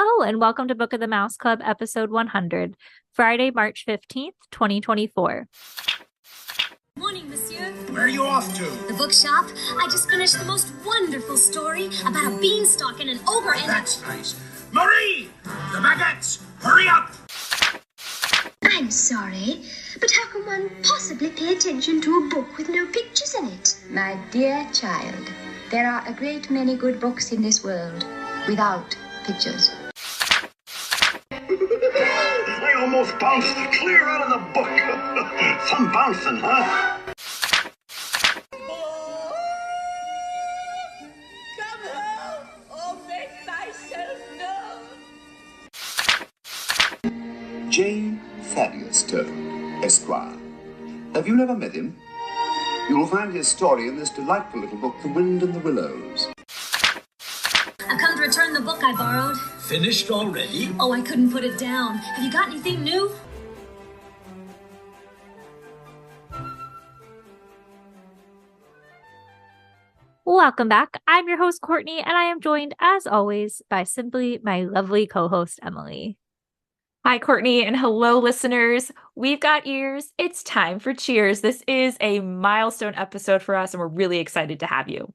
Hello, and welcome to Book of the Mouse Club, episode 100, Friday, March 15th, 2024. Morning, monsieur. Where are you off to? The bookshop. I just finished the most wonderful story about a beanstalk and an ogre and That's nice. Marie! The baguettes! Hurry up! I'm sorry, but how can one possibly pay attention to a book with no pictures in it? My dear child, there are a great many good books in this world without pictures. I almost bounced clear out of the book. Some bouncing, huh? Come home or make myself known. J. Thaddeus Turtle, Esquire. Have you never met him? You will find his story in this delightful little book, The Wind and the Willows. I've come to return the book I borrowed. Finished already? Oh, I couldn't put it down. Have you got anything new? Welcome back. I'm your host, Courtney, and I am joined, as always, by simply my lovely co-host, Emily. Hi, Courtney, and hello, listeners. We've got ears. It's time for cheers. This is a milestone episode for us, and we're really excited to have you.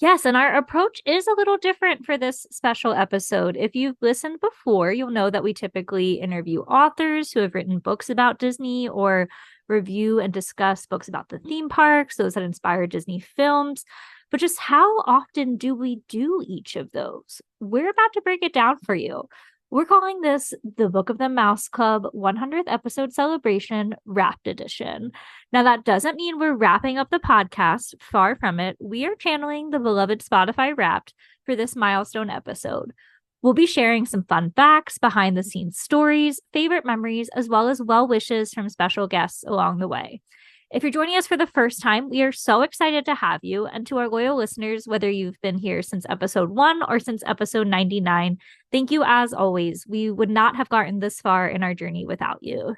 Yes, and our approach is a little different for this special episode. If you've listened before, you'll know that we typically interview authors who have written books about Disney or review and discuss books about the theme parks, those that inspire Disney films. But just how often do we do each of those? We're about to break it down for you. We're calling this the Book of the Mouse Club 100th episode celebration wrapped edition. Now, that doesn't mean we're wrapping up the podcast. Far from it. We are channeling the beloved Spotify Wrapped for this milestone episode. We'll be sharing some fun facts, behind the scenes stories, favorite memories, as well as well wishes from special guests along the way. If you're joining us for the first time, we are so excited to have you. And to our loyal listeners, whether you've been here since episode 1 or since episode 99, thank you as always. We would not have gotten this far in our journey without you.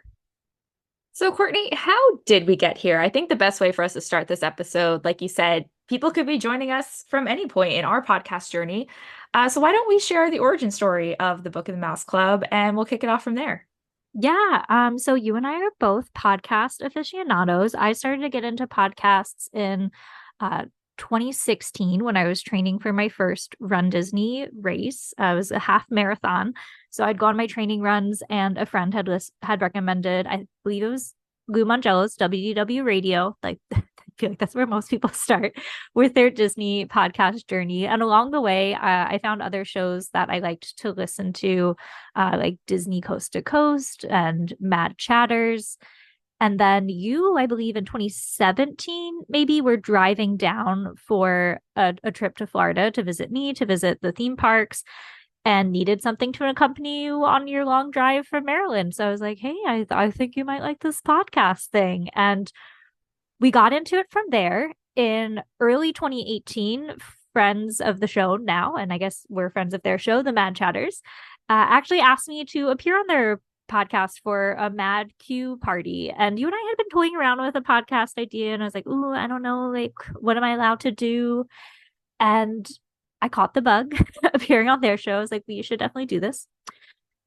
So, Courtney, how did we get here? I think the best way for us to start this episode, like you said, people could be joining us from any point in our podcast journey. So why don't we share the origin story of the Book of the Mouse Club, and we'll kick it off from there. Yeah. So you and I are both podcast aficionados. I started to get into podcasts in 2016 when I was training for my first Run Disney race. It was a half marathon. So I'd go on my training runs, and a friend had recommended, I believe it was Lou Mongello's WDW Radio. Like, I feel like that's where most people start with their Disney podcast journey. And along the way, I found other shows that I liked to listen to, like Disney Coast to Coast and Mad Chatters. And then you, I believe in 2017, maybe were driving down for a trip to Florida to visit me, to visit the theme parks, and needed something to accompany you on your long drive from Maryland. So I was like, hey, I think you might like this podcast thing. And we got into it from there. In early 2018, friends of the show now, and I guess we're friends of their show, the Mad Chatters, actually asked me to appear on their podcast for a Mad Q party. And you and I had been toying around with a podcast idea, and I was like, ooh, I don't know, like, what am I allowed to do? And I caught the bug appearing on their show. I was like, we should definitely do this.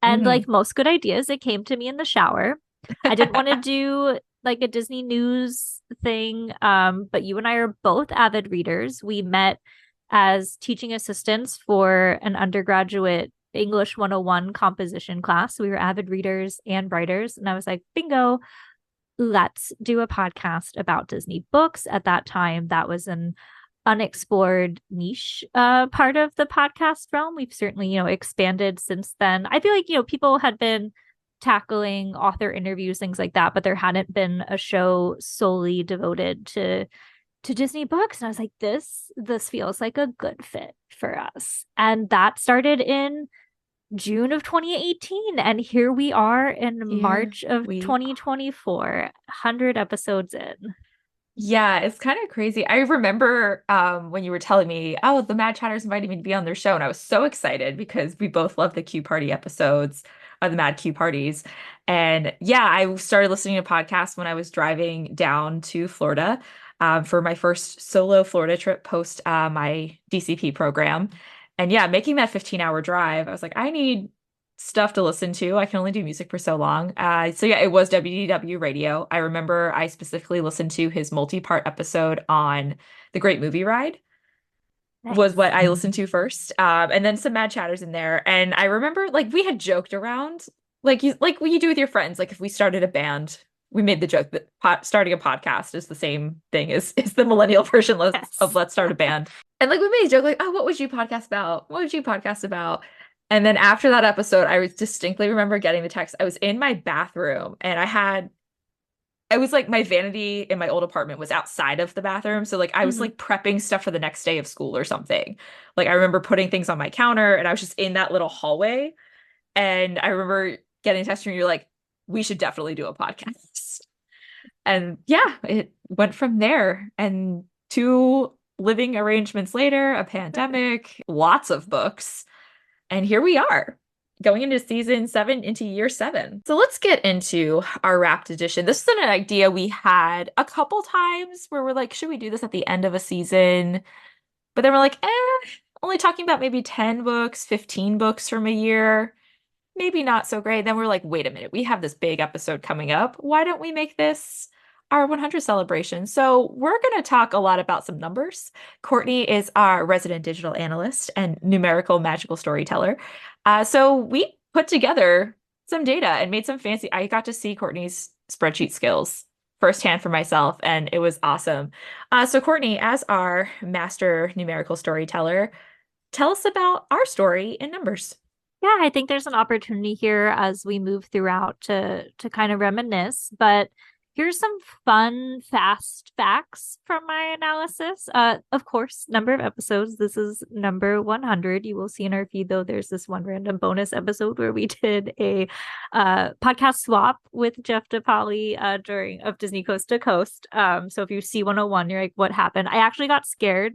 And like most good ideas, it came to me in the shower. I didn't want to do like a Disney news thing. But you and I are both avid readers. We met as teaching assistants for an undergraduate English 101 composition class. We were avid readers and writers. And I was like, bingo, let's do a podcast about Disney books. At that time, that was an unexplored niche part of the podcast realm. We've certainly, expanded since then. I feel like, people had been tackling author interviews, things like that, but there hadn't been a show solely devoted to Disney books. And I was like, this feels like a good fit for us. And that started in June of 2018. And here we are in March of 2024, 100 episodes in. Yeah, it's kind of crazy. I remember when you were telling me, oh, the Mad Chatters invited me to be on their show. And I was so excited because we both love the Q Party episodes, or the Mad Q Parties. And yeah, I started listening to podcasts when I was driving down to Florida for my first solo Florida trip post my DCP program. And yeah, making that 15-hour drive, I was like, I need stuff to listen to. I can only do music for so long. So yeah, it was WDW radio. I remember I specifically listened to his multi-part episode on the Great Movie Ride was what I listened to first. And then some Mad Chatters in there. And I remember like we had joked around, like what you do with your friends. Like if we started a band, we made the joke that starting a podcast is the same thing as is the millennial version of Let's Start a Band. And like we made a joke like, oh, what would you podcast about? What would you podcast about? And then after that episode, I distinctly remember getting the text. I was in my bathroom and I was like, my vanity in my old apartment was outside of the bathroom. So like I was like prepping stuff for the next day of school or something. Like I remember putting things on my counter and I was just in that little hallway. And I remember getting a text from you like, we should definitely do a podcast. And yeah, it went from there. And 2 living arrangements later, a pandemic, lots of books. And here we are going into season 7, into year 7. So let's get into our wrapped edition. This is an idea we had a couple times where we're like, should we do this at the end of a season? But then we're like, only talking about maybe 10 books, 15 books from a year. Maybe not so great. Then we're like, wait a minute, we have this big episode coming up. Why don't we make this our 100 celebration? So we're going to talk a lot about some numbers. Courtney is our resident digital analyst and numerical magical storyteller. So we put together some data and made some fancy. I got to see Courtney's spreadsheet skills firsthand for myself, and it was awesome. So Courtney, as our master numerical storyteller, tell us about our story in numbers. Yeah, I think there's an opportunity here as we move throughout to kind of reminisce, but here's some fun, fast facts from my analysis. Of course, number of episodes. This is number 100. You will see in our feed, though, there's this one random bonus episode where we did a podcast swap with Jeff DePauli during of Disney Coast to Coast. So if you see 101, you're like, what happened? I actually got scared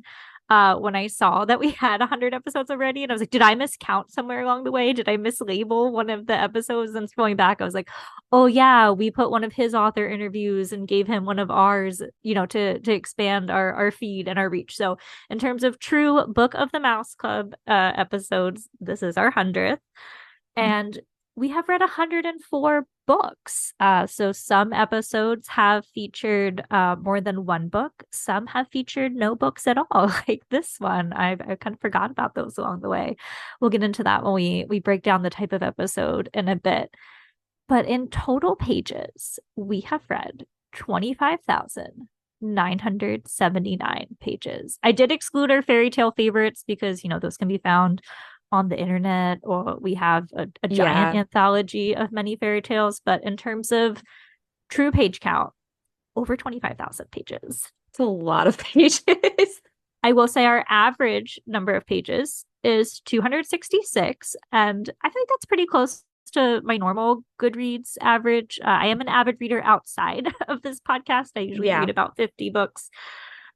when I saw that we had 100 episodes already. And I was like, did I miscount somewhere along the way? Did I mislabel one of the episodes? And scrolling back, I was like, oh yeah, we put one of his author interviews and gave him one of ours, to expand our feed and our reach. So in terms of true Book of the Mouse Club episodes, this is our 100th. And we have read 104 books. So some episodes have featured more than one book. Some have featured no books at all, like this one. I kind of forgot about those along the way. We'll get into that when we break down the type of episode in a bit. But in total pages, we have read 25,979 pages. I did exclude our fairy tale favorites because, those can be found on the internet, or we have a giant anthology of many fairy tales. But in terms of true page count, over 25,000 pages. It's a lot of pages. I will say our average number of pages is 266, and I think that's pretty close to my normal Goodreads average. I am an avid reader outside of this podcast. I usually read about 50 books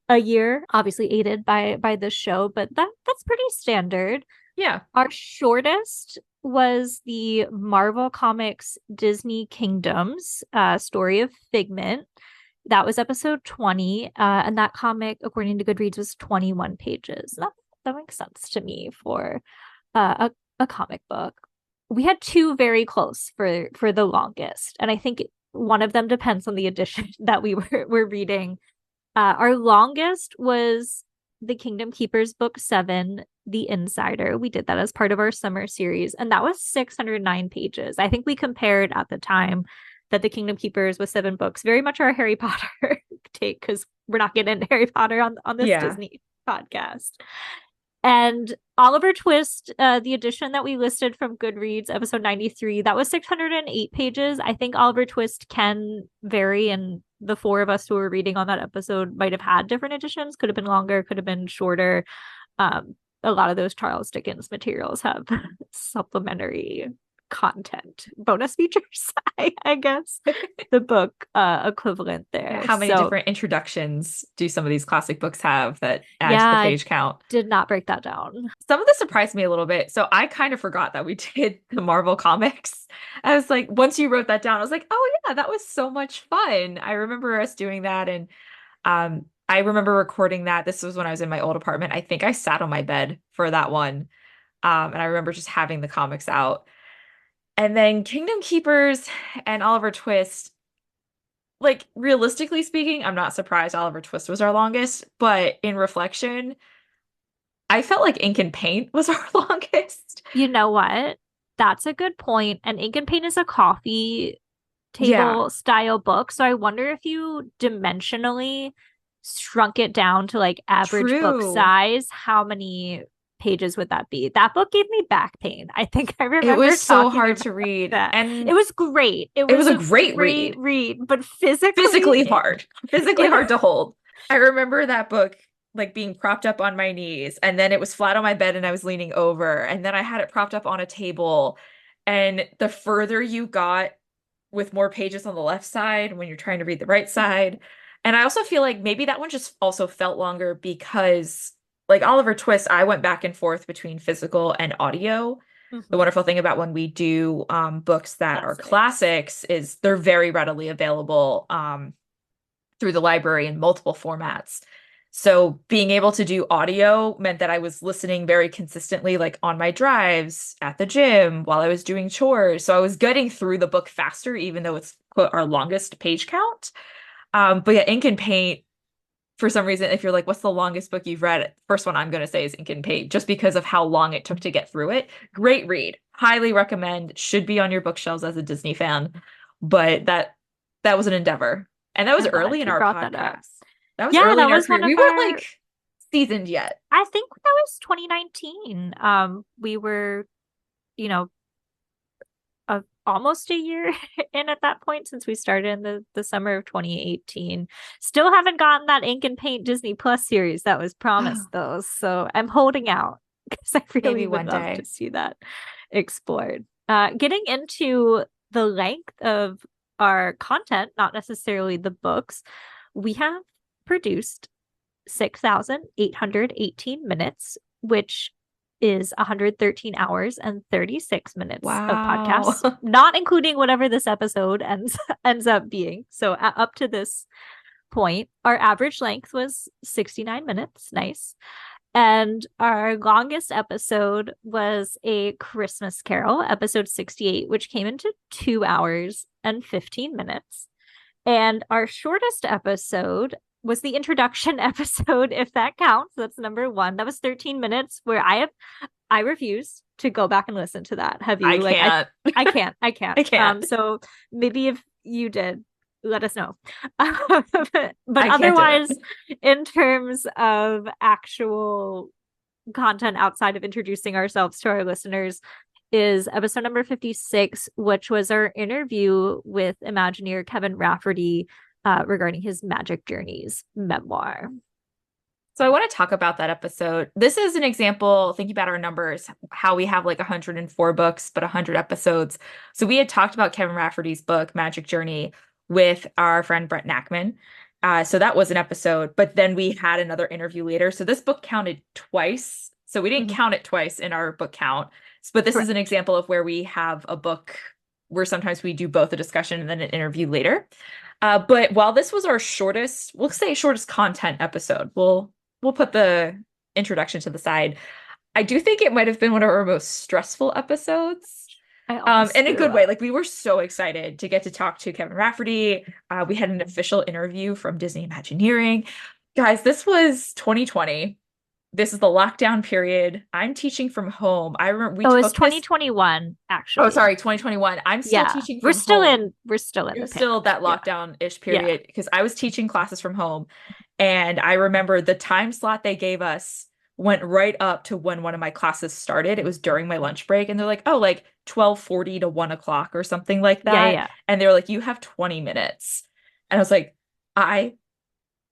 a year, obviously aided by this show, but that's pretty standard. Yeah. Our shortest was the Marvel Comics Disney Kingdoms story of Figment. That was episode 20. And that comic, according to Goodreads, was 21 pages. That makes sense to me for a comic book. We had 2 very close for the longest. And I think one of them depends on the edition that we're reading. Our longest was The Kingdom Keepers Book 7, The Insider. We did that as part of our summer series, and that was 609 pages. I think we compared at the time that The Kingdom Keepers was 7 books, very much our Harry Potter take, because we're not getting into Harry Potter on this Disney podcast. And Oliver Twist, the edition that we listed from Goodreads, episode 93, that was 608 pages. I think Oliver Twist can vary, and the 4 of us who were reading on that episode might have had different editions, could have been longer, could have been shorter. A lot of those Charles Dickens materials have supplementary content, bonus features, I guess, the book equivalent there. How many different introductions do some of these classic books have that add to the page count? Did not break that down. Some of this surprised me a little bit. So I kind of forgot that we did the Marvel comics. I was like, once you wrote that down, I was like, oh yeah, that was so much fun. I remember us doing that. And I remember recording that. This was when I was in my old apartment. I think I sat on my bed for that one. And I remember just having the comics out. And then Kingdom Keepers and Oliver Twist, like realistically speaking, I'm not surprised Oliver Twist was our longest, but in reflection, I felt like Ink and Paint was our longest. You know what? That's a good point. And Ink and Paint is a coffee Yeah, table style book. So I wonder if you dimensionally shrunk it down to like average book true. size, how many pages would that be? That book gave me back pain. I think I It remember was so talking hard about to read. that. It And was great. It it was was a a great great read. read, but physically, Physically hard, physically it, hard to hold. I remember that book like being propped up on my knees, and then it was flat on my bed and I was leaning over, and then I had it propped up on a table. And the further you got with more pages on the left side when you're trying to read the right side. And I also feel like maybe that one just also felt longer because like Oliver Twist, I went back and forth between physical and audio. The Mhm. wonderful thing about when we do books that are Classics. classics is they're very readily available through the library in multiple formats. So being able to do audio meant that I was listening very consistently, like on my drives, at the gym, while I was doing chores. So I was getting through the book faster, even though it's quote, our longest page count. But yeah, Ink and Paint, for some reason, if you're like, what's the longest book you've read? First one I'm going to say is Ink and Paint, just because of how long it took to get through it. Great read. Highly recommend. Should be on your bookshelves as a Disney fan. But that was an endeavor. And that was I'm glad early in you our brought that up. podcast. That was Yeah, early that in our was career. one of We weren't our, like seasoned yet. I think that was 2019. We were, you know, almost a year in at that point since we started in the summer of 2018. Still haven't gotten that Ink and Paint Disney Plus series that was promised though. So I'm holding out because I really Maybe would one love to day. see that explored. Getting into the length of our content, not necessarily the books, we have produced 6,818 minutes, which is 113 hours and 36 minutes of Wow. podcasts, not including whatever this episode ends up being. So up to this point, our average length was 69 minutes. Nice. And our longest episode was A Christmas Carol, episode 68, which came into 2 hours and 15 minutes. And our shortest episode was the introduction episode, if that counts. That's number one. That was 13 minutes where I refuse to go back and listen to that. Have I you? Like can't. I can't. I can't. So maybe if you did, let us know. But I can't do otherwise, it. in terms of actual content outside of introducing ourselves to our listeners, is episode number 56, which was our interview with Imagineer Kevin Rafferty regarding his Magic Journeys memoir. So I want to talk about that episode. This is an example, thinking about our numbers, how we have like 104 books, but 100 episodes. So we had talked about Kevin Rafferty's book, Magic Journey, with our friend Brett Nachman. So that was an episode, but then we had another interview later. So this book counted twice. So we didn't count it twice in our book count. But this is an Correct. example of where we have a book where sometimes we do both a discussion and then an interview later. But while this was our shortest, we'll say shortest content episode, we'll put the introduction to the side. I do think it might have been one of our most stressful episodes. I almost In a threw good way. up. Like we were so excited to get to talk to Kevin Rafferty. We had an official interview from Disney Imagineering. Guys, this was 2020. This is the lockdown period. I'm teaching from home. I remember we Oh, it's took this. 2021, Oh, actually. sorry, 2021. I'm still Yeah. teaching from home. We're still in It the was still pandemic. that Yeah. lockdown-ish Yeah. period because I was teaching classes from home. And I remember the time slot they gave us went right up to when one of my classes started. It was during my lunch break. And they're like, oh, like 12:40 to 1 o'clock or something like Yeah, that. yeah. And they were like, you have 20 minutes. And I was like, I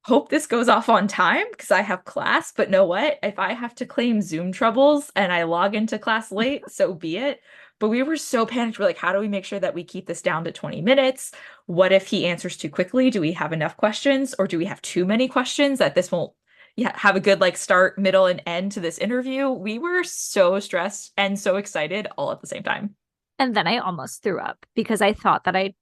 hope this goes off on time because I have class. But know what? If I have to claim Zoom troubles and I log into class late, so be it. But we were so panicked. We're like, how do we make sure that we keep this down to 20 minutes? What if he answers too quickly? Do we have enough questions or do we have too many questions that this won't have a good like start, middle, and end to this interview? We were so stressed and so excited all at the same time. And then I almost threw up because I thought that I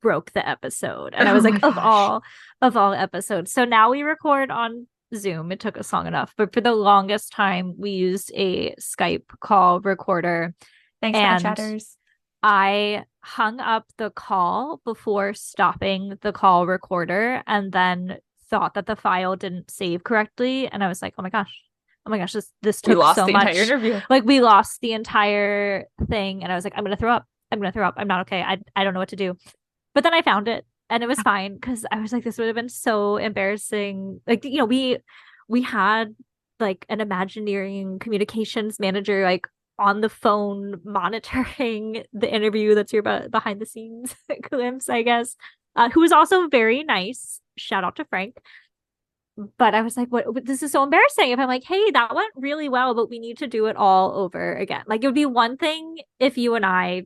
broke the episode. And I Oh was my like, gosh. of all episodes. So now we record on Zoom. It took us long enough, but for the longest time we used a Skype call recorder. Thanks, Mad And Chatters. I hung up the call before stopping the call recorder and then thought that the file didn't save correctly. And I was like, oh my gosh, this We took lost so the much. entire interview. Like we lost the entire thing. And I was like, I'm going to throw up. I'm going to throw up. I'm not okay. I don't know what to do. But then I found it and it was fine because I was like, this would have been so embarrassing. Like, you know, we had like an Imagineering communications manager like on the phone monitoring the interview. That's your behind the scenes glimpse, I guess, who was also very nice. Shout out to Frank. But I was like, what? This is so embarrassing. If I'm like, hey, that went really well, but we need to do it all over again. Like, it would be one thing if you and I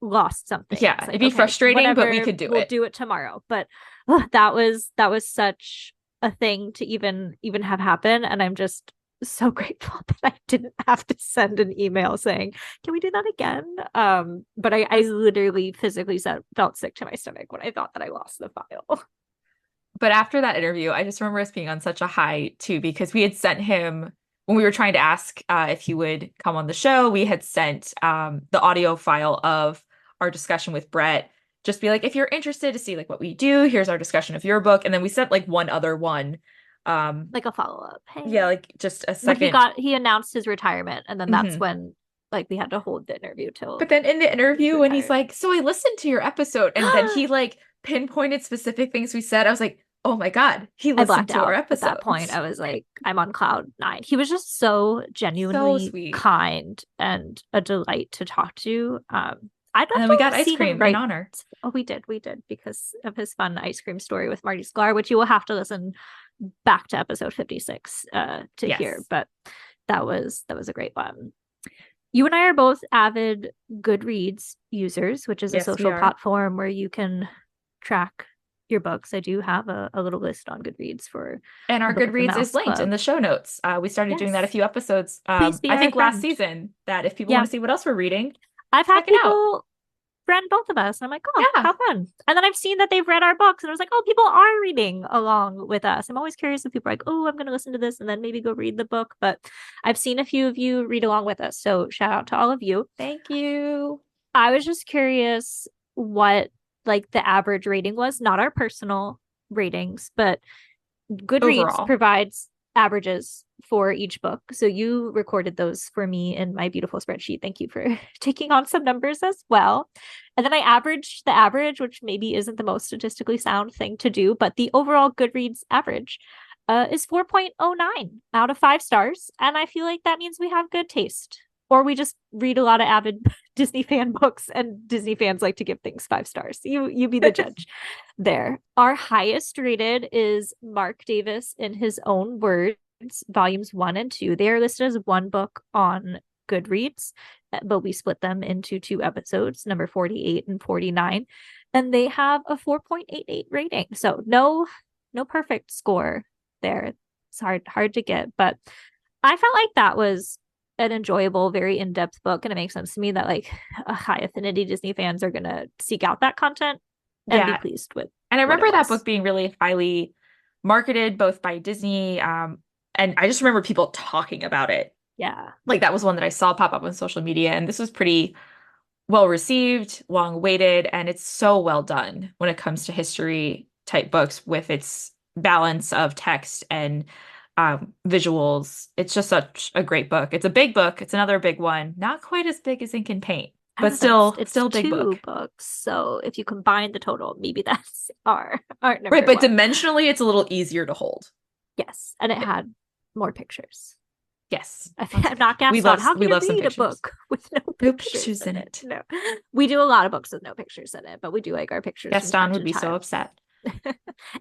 lost something. Yeah, It's like, it'd be okay, frustrating, but whatever, we could do we'll it. do it tomorrow. But that was such a thing to even have happen. And I'm just so grateful that I didn't have to send an email saying, can we do that again? But I literally physically felt sick to my stomach when I thought that I lost the file. But after that interview, I just remember us being on such a high too, because we had sent him when we were trying to ask if he would come on the show, we had sent the audio file of our discussion with Brett. Just be like, if you're interested to see like what we do, here's our discussion of your book. And then we sent like one other one. Like a follow-up. Hey. Yeah, like just a second. He announced his retirement, and then that's when like we had to hold the interview till. But then in the interview, when he's like, so I listened to your episode, and then he like pinpointed specific things we said. I was like, oh my God, he listened to our episode. At that point, I was like, I'm on cloud 9. He was just so genuinely kind and a delight to talk to. And then we got ice cream in honor. Oh, we did because of his fun ice cream story with Marty Sklar, which you will have to listen back to episode 56 to hear. But that was a great one. You and I are both avid Goodreads users, which is a social platform where you can track your books. I do have a little list on Goodreads for, and our Goodreads is linked in the show notes. We started doing that a few episodes. I think last season, that if people want to see what else we're reading, I've had people friend both of us. And I'm like, oh, how fun. And then I've seen that they've read our books and I was like, oh, people are reading along with us. I'm always curious if people are like, oh, I'm going to listen to this and then maybe go read the book. But I've seen a few of you read along with us. So shout out to all of you. Thank you. I was just curious what like the average rating was, not our personal ratings, but Goodreads provides averages for each book. So you recorded those for me in my beautiful spreadsheet. Thank you for taking on some numbers as well. And then I averaged the average, which maybe isn't the most statistically sound thing to do, but the overall Goodreads average is 4.09 out of 5 stars. And I feel like that means we have good taste. Or we just read a lot of avid Disney fan books and Disney fans like to give things 5 stars. You be the judge there. Our highest rated is Mark Davis in His Own Words, volumes 1 and 2. They are listed as one book on Goodreads, but we split them into 2 episodes, number 48 and 49. And they have a 4.88 rating. So no perfect score there. It's hard to get, but I felt like that was an enjoyable, very in-depth book, and it makes sense to me that like high affinity Disney fans are gonna seek out that content and be pleased with. And I remember that book being really highly marketed both by Disney, and I just remember people talking about it. Yeah, like that was one that I saw pop up on social media, and this was pretty well received, long awaited, and it's so well done when it comes to history type books with its balance of text and visuals. It's just such a great book. It's a big book. It's another big one. Not quite as big as Ink and Paint, but still a big book. 2 books. So if you combine the total, maybe that's our number right. But 1. Dimensionally, it's a little easier to hold. Yes, and it had more pictures. Yes, I'm not gassed on how can you read a book with no pictures in it. No, we do a lot of books with no pictures in it, but we do like our pictures. Gaston would be so upset.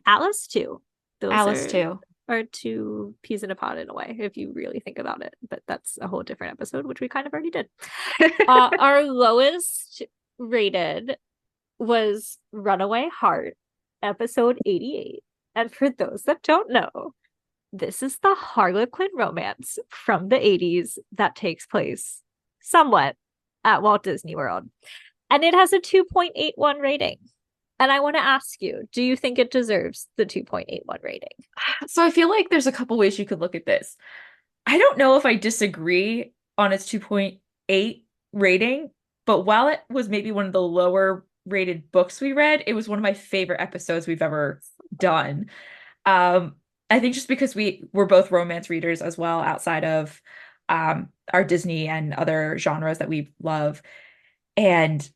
Alice too. Alice too. Are 2 peas in a pod in a way, if you really think about it. But that's a whole different episode, which we kind of already did. Our lowest rated was Runaway Heart, episode 88. And for those that don't know, this is the Harlequin romance from the 80s that takes place somewhat at Walt Disney World. And it has a 2.81 rating. And I want to ask you, do you think it deserves the 2.81 rating? So I feel like there's a couple ways you could look at this. I don't know if I disagree on its 2.8 rating, but while it was maybe one of the lower rated books we read, it was one of my favorite episodes we've ever done. I think just because we're both romance readers as well, outside of our Disney and other genres that we love. And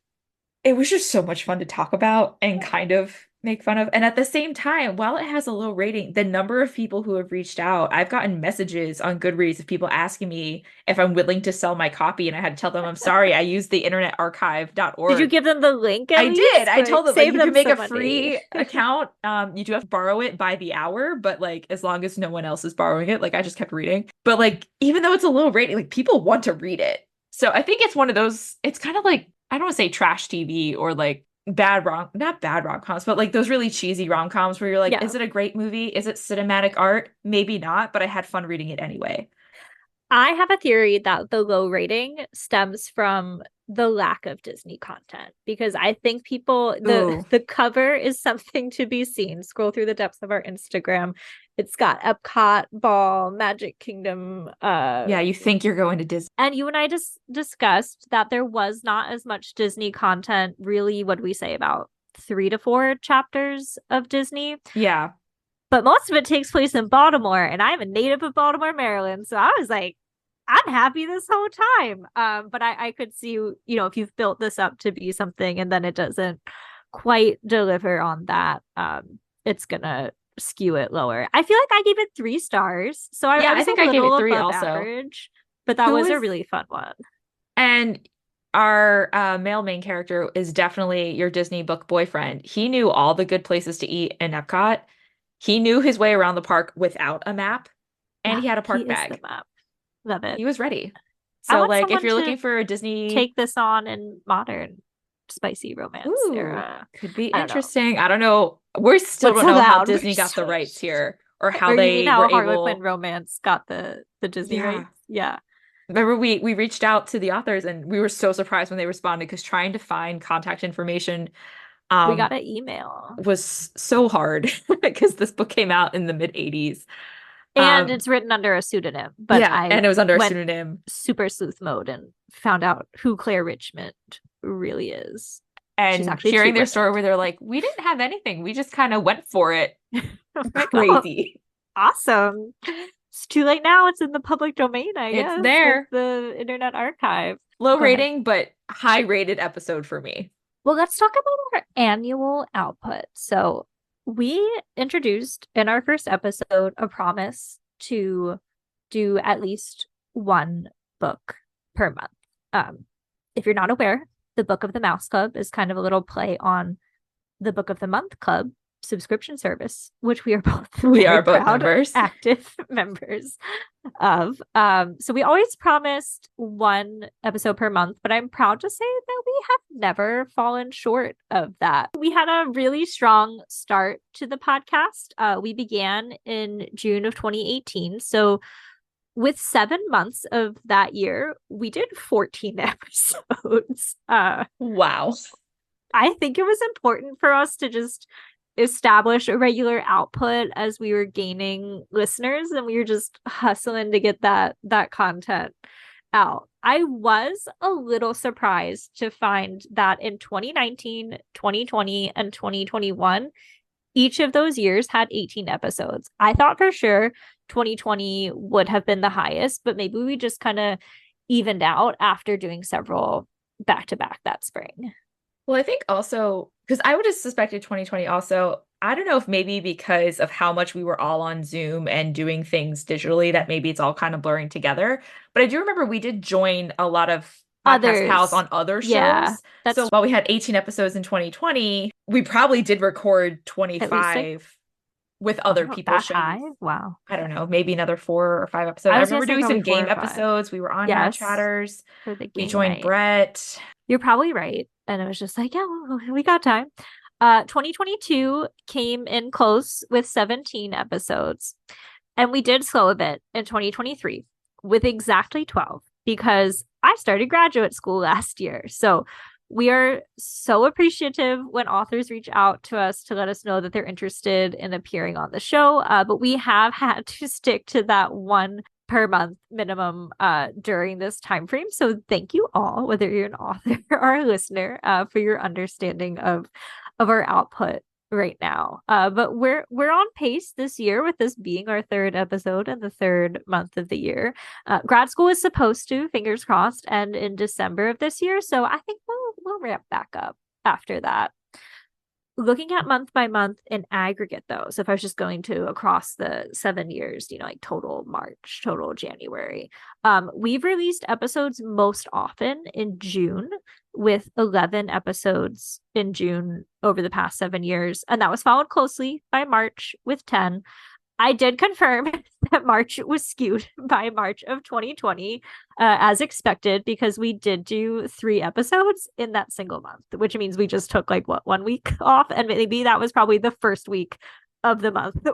it was just so much fun to talk about and kind of make fun of. And at the same time, while it has a low rating, the number of people who have reached out, I've gotten messages on Goodreads of people asking me if I'm willing to sell my copy. And I had to tell them, I'm sorry, I used the internetarchive.org. Did you give them the link at least? Did. I told them, like, you can make a money. free account. You do have to borrow it by the hour, but like as long as no one else is borrowing it, like I just kept reading. But like, even though it's a low rating, like people want to read it. So I think it's one of those, it's kind of like, I don't want to say trash TV or like not bad rom-coms, but like those really cheesy rom-coms where you're like, is it a great movie? Is it cinematic art? Maybe not, but I had fun reading it anyway. I have a theory that the low rating stems from the lack of Disney content, because I think the cover is something to be seen. Scroll through the depths of our Instagram. It's got Epcot, Ball, Magic Kingdom. Yeah, you think you're going to Disney. And you and I just discussed that there was not as much Disney content, really, what do we say, about 3 to 4 chapters of Disney? Yeah. But most of it takes place in Baltimore, and I'm a native of Baltimore, Maryland. So I was like, I'm happy this whole time. But I could see, if you've built this up to be something and then it doesn't quite deliver on that, it's gonna skew it lower. I feel like I gave it 3 stars. So I think I gave it 3 also. Average, but that was a really fun one. And our male main character is definitely your Disney book boyfriend. He knew all the good places to eat in Epcot. He knew his way around the park without a map, and he had a park bag. The map. Love it. He was ready. So like if you're looking for a Disney, take this on in modern spicy romance era. Could be interesting. I don't know. We still don't know how Disney got the rights here, or how they were Harlequin romance got the Disney rights. Yeah. Remember we reached out to the authors and we were so surprised when they responded, because trying to find contact information we got an email was so hard because this book came out in the mid 80s. And it's written under a pseudonym. But and it was under a pseudonym. Super sleuth mode and found out who Claire Richmond really is. And hearing their story where they're like, we didn't have anything. We just kind of went for it. Crazy. Awesome. It's too late now. It's in the public domain, I guess. It's there. The Internet Archive. Low rating, but high rated episode for me. Well, let's talk about our annual output. So we introduced in our first episode a promise to do at least 1 book per month. If you're not aware, the Book of the Mouse Club is kind of a little play on the Book of the Month Club subscription service, which we are both members, active members of. So we always promised 1 episode per month, but I'm proud to say that we have never fallen short of that. We had a really strong start to the podcast. We began in June of 2018. So with 7 months of that year, we did 14 episodes. Wow. I think it was important for us to just establish a regular output as we were gaining listeners, and we were just hustling to get that content out. I was a little surprised to find that in 2019, 2020, and 2021, each of those years had 18 episodes. I thought for sure 2020 would have been the highest, but maybe we just kind of evened out after doing several back-to-back that spring. Well, I think also, because I would have suspected 2020 also, I don't know if maybe because of how much we were all on Zoom and doing things digitally, that maybe it's all kind of blurring together. But I do remember we did join a lot of podcast pals on other shows. Yeah, so while we had 18 episodes in 2020, we probably did record 25 with other people's shows. High? Wow. I don't know, maybe another 4 or 5 episodes. I remember doing some game episodes. We were on Mad Chatters. We joined Brett. You're probably right. And it was just like, yeah, we got time. 2022 came in close with 17 episodes. And we did slow a bit in 2023 with exactly 12, because I started graduate school last year. So We are so appreciative when authors reach out to us to let us know that they're interested in appearing on the show. But we have had to stick to that one per month minimum during this time frame. So thank you all, whether you're an author or a listener, for your understanding of our output right now. But we're on pace this year with this being our third episode and the third month of the year. Grad school is supposed to, fingers crossed, end in December of this year. So I think we'll ramp back up after that. Looking at month by month in aggregate, though, so if I was just going to across the 7 years, like total March, total January, we've released episodes most often in June, with 11 episodes in June over the past 7 years. And that was followed closely by March with 10. I did confirm that March was skewed by March of 2020, as expected, because we did do 3 episodes in that single month, which means we just took 1 week off. And maybe that was probably the first week of the month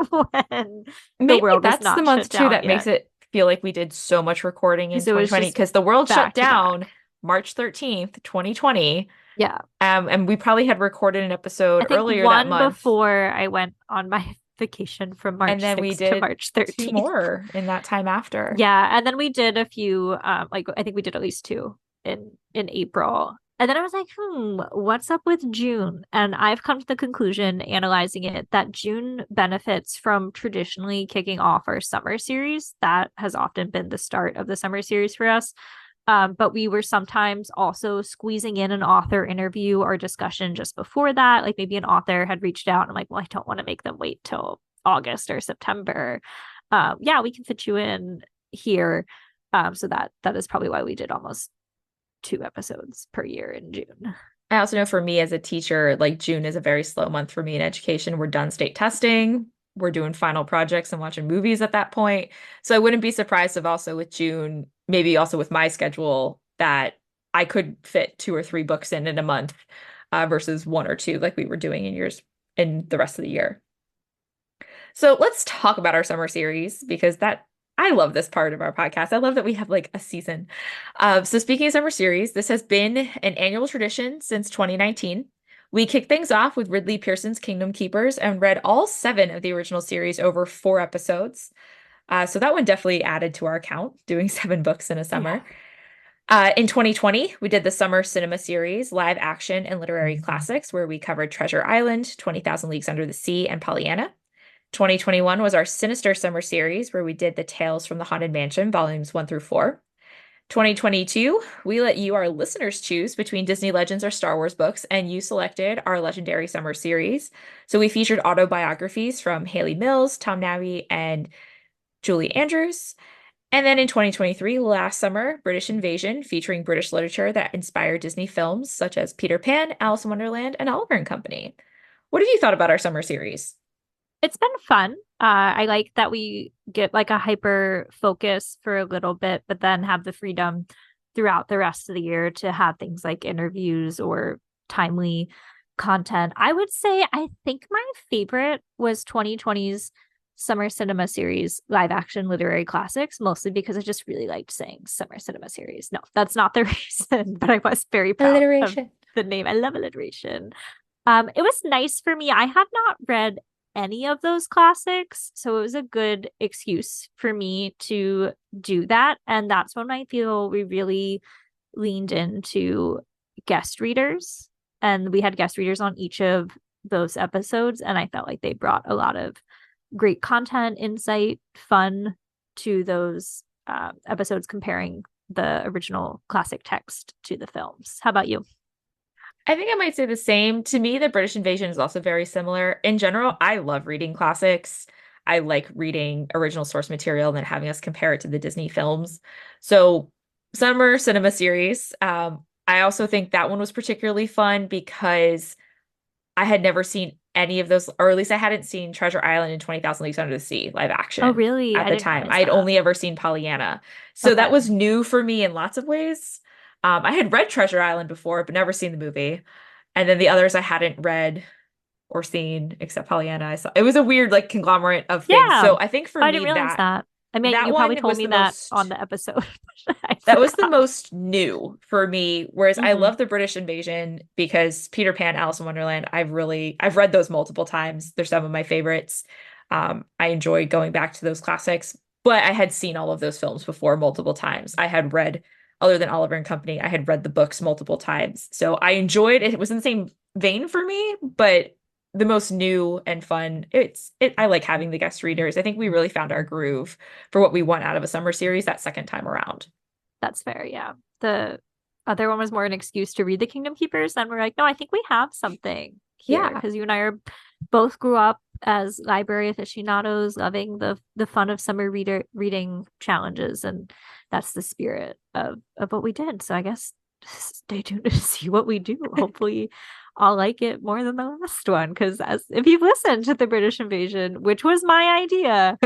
when maybe the world that's was not the month shut too down that yet. makes it feel like we did so much recording in So it was 2020 just because the world shut back to back. down March 13th, 2020. Yeah. And we probably had recorded an episode I think earlier one that month. before I went on my vacation from March And then we 6th did to March 13th. 2 more in that time after. Yeah, and then we did a few, I think we did at least 2 in April. And then I was like, what's up with June? And I've come to the conclusion, analyzing it, that June benefits from traditionally kicking off our summer series. That has often been the start of the summer series for us. But we were sometimes also squeezing in an author interview or discussion just before that. Like maybe an author had reached out and I'm like, well, I don't want to make them wait till August or September. Yeah, we can fit you in here. So that is probably why we did almost 2 episodes per year in June. I also know for me as a teacher, June is a very slow month for me in education. We're done state testing. We're doing final projects and watching movies at that point. So I wouldn't be surprised if also with June, maybe also with my schedule, that I could fit 2 or 3 books in a month versus 1 or 2 like we were doing in the rest of the year. So let's talk about our summer series because I love this part of our podcast. I love that we have a season. So speaking of summer series, this has been an annual tradition since 2019. We kicked things off with Ridley Pearson's Kingdom Keepers and read all 7 of the original series over 4 episodes. So that one definitely added to our count, doing 7 books in a summer. Yeah. In 2020, we did the summer cinema series, live action and literary classics, where we covered Treasure Island, 20,000 Leagues Under the Sea, and Pollyanna. 2021 was our Sinister Summer series, where we did the Tales from the Haunted Mansion, volumes 1 through 4. 2022, we let you, our listeners, choose between Disney Legends or Star Wars books, and you selected our Legendary Summer series. So we featured autobiographies from Haley Mills, Tom Nabby, and Julie Andrews. And then in 2023, last summer, British Invasion, featuring British literature that inspired Disney films such as Peter Pan, Alice in Wonderland, and Oliver and Company. What have you thought about our summer series? It's been fun. I like that we get a hyper focus for a little bit, but then have the freedom throughout the rest of the year to have things like interviews or timely content. I would say I think my favorite was 2020's Summer Cinema Series live action literary classics, mostly because I just really liked saying Summer Cinema Series. No, that's not the reason, but I was very proud of the name. I love alliteration. It was nice for me. I had not read any of those classics, so it was a good excuse for me to do that. And that's when I feel we really leaned into guest readers, and we had guest readers on each of those episodes, and I felt like they brought a lot of great content, insight, fun to those episodes, comparing the original classic text to the films. How about you? I think I might say the same. To me, the British Invasion is also very similar. In general, I love reading classics. I like reading original source material and then having us compare it to the Disney films. So Summer Cinema Series, I also think that one was particularly fun because I had never seen any of those, or at least I hadn't seen Treasure Island and 20,000 Leagues Under the Sea live action. Oh, really? At the time. I had only ever seen Pollyanna. So that was new for me in lots of ways. I had read Treasure Island before, but never seen the movie. And then the others I hadn't read or seen except Pollyanna. I saw it was a weird conglomerate of things. Yeah. So I think for me I didn't realize that. I mean, That you probably one told was me the that on most the episode. I that was the forgot. most new for me, whereas I Mhm. love the British Invasion because Peter Pan, Alice in Wonderland, I've read those multiple times. They're some of my favorites. I enjoy going back to those classics, but I had seen all of those films before multiple times. I had read, other than Oliver and Company, I had read the books multiple times. So I enjoyed it. It was in the same vein for me, but the most new and fun. I like having the guest readers. I think we really found our groove for what we want out of a summer series that second time around. That's fair, yeah. The other one was more an excuse to read The Kingdom Keepers, and we're like, no, I think we have something here Yeah. because you and I are both grew up as library aficionados, loving the fun of summer reading challenges, and that's the spirit of what we did. So I guess stay tuned to see what we do. Hopefully, I'll like it more than the last one because as if you've listened to the British Invasion, which was my idea,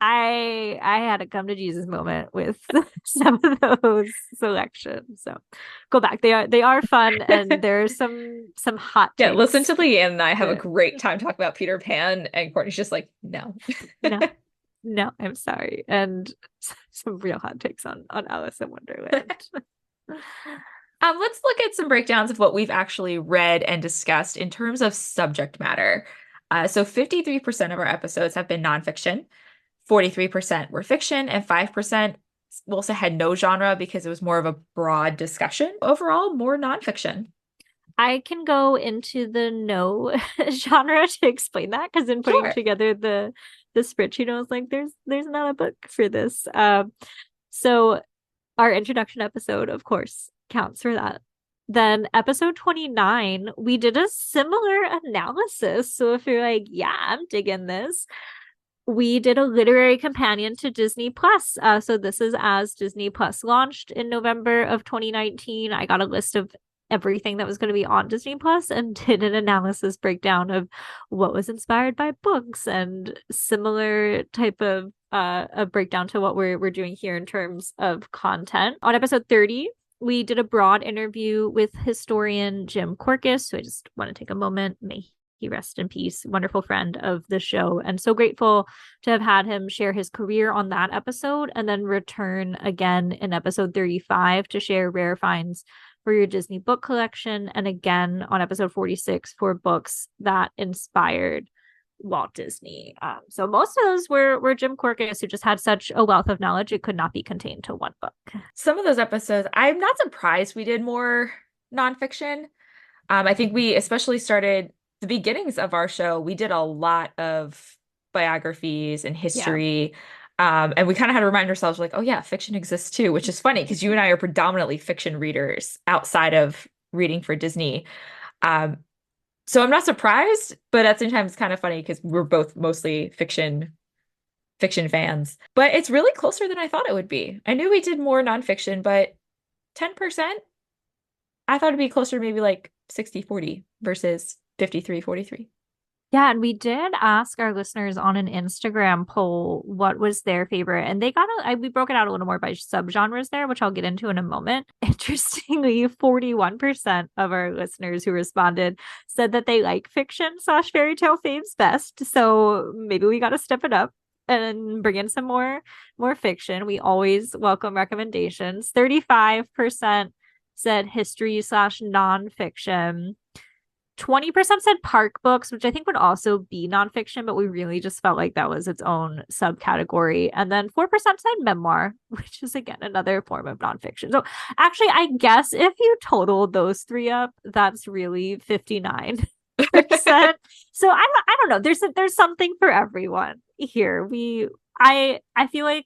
I had a come to Jesus moment with some of those selections. So go back. They are fun and there's some hot Yeah, listen takes. to Leanne and I have a Yeah. great time talking about Peter Pan, and Courtney's just like, no. No, no, I'm sorry. And some real hot takes on Alice in Wonderland. Let's look at some breakdowns of what we've actually read and discussed in terms of subject matter. So 53% of our episodes have been nonfiction, 43% were fiction, and 5% we also had no genre because it was more of a broad discussion. Overall, more nonfiction. I can go into the no genre to explain that because in putting Sure. together the spreadsheet, I was like, there's not a book for this. So our introduction episode, of course, counts for that. Then episode 29, we did a similar analysis. So if you're like, yeah, I'm digging this, we did a literary companion to Disney Plus. So this is as Disney Plus launched in November of 2019. I got a list of everything that was going to be on Disney Plus and did an analysis breakdown of what was inspired by books and similar type of a breakdown to what we're doing here in terms of content. On episode 30, we did a broad interview with historian Jim Korkis, so I just want to take a moment. May he rest in peace. Wonderful friend of the show, and so grateful to have had him share his career on that episode and then return again in episode 35 to share rare finds for your Disney book collection, and again on episode 46 for books that inspired Walt Disney. So most of those were Jim Korkis, who just had such a wealth of knowledge it could not be contained to one book. Some of those episodes, I'm not surprised we did more nonfiction. I think we especially started the beginnings of our show. We did a lot of biographies and Yeah. history. And we kind of had to remind ourselves, like, oh yeah, fiction exists too, which is funny because you and I are predominantly fiction readers outside of reading for Disney. So I'm not surprised, but at the same time, it's kind of funny because we're both mostly fiction fans. But it's really closer than I thought it would be. I knew we did more nonfiction, but 10%, I thought it'd be closer to maybe like 60-40 versus 53-43. Yeah, and we did ask our listeners on an Instagram poll what was their favorite, and they got we broke it out a little more by subgenres there, which I'll get into in a moment. Interestingly, 41% of our listeners who responded said that they like fiction/fairy tale faves best. So maybe we got to step it up and bring in some more fiction. We always welcome recommendations. 35% said history/nonfiction. 20% said park books, which I think would also be nonfiction, but we really just felt like that was its own subcategory. And then 4% said memoir, which is again another form of nonfiction. So actually, I guess if you totaled those three up, that's really 59%. So I don't know. There's something for everyone here. I feel like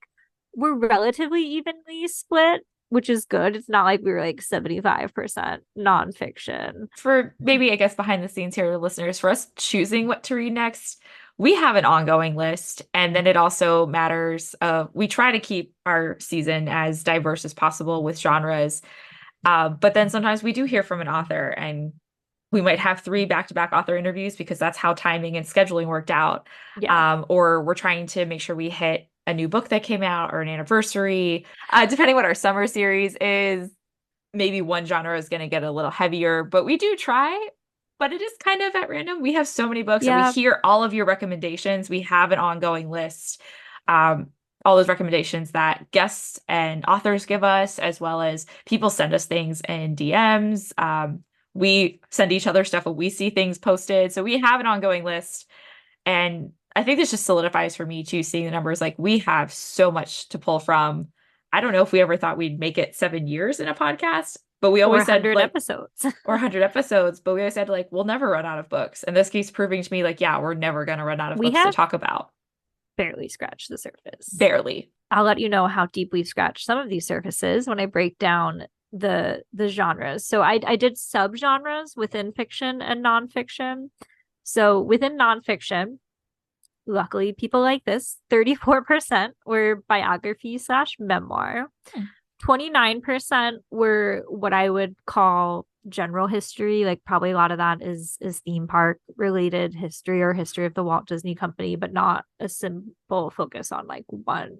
we're relatively evenly split, which is good. It's not like we were like 75% nonfiction. For maybe, I guess, behind the scenes here, listeners, for us choosing what to read next, we have an ongoing list. And then it also matters. We try to keep our season as diverse as possible with genres. But then sometimes we do hear from an author and we might have 3 back-to-back author interviews because that's how timing and scheduling worked out. Yeah. Or we're trying to make sure we hit a new book that came out or an anniversary. Depending what our summer series is, maybe one genre is going to get a little heavier, but we do try. But it is kind of at random. We have so many books and we hear all of your recommendations. We have an ongoing list. all those recommendations that guests and authors give us, as well as people send us things in DMs. We send each other stuff when we see things posted. So we have an ongoing list. And I think this just solidifies for me too, seeing the numbers. Like, we have so much to pull from. I don't know if we ever thought we'd make it 7 years in a podcast, but we always said 100 like episodes or 100 episodes, but we always said like, we'll never run out of books. And this keeps proving to me like, yeah, we're never going to run out of We books to have talk about. barely scratched the surface. Barely. I'll let you know how deep we've scratched some of these surfaces when I break down the genres. So I did subgenres within fiction and nonfiction. So within nonfiction, luckily people like this, 34% were biography/memoir. 29% were what I would call general history. Like, probably a lot of that is theme park related history or history of the Walt Disney Company, but not a simple focus on like one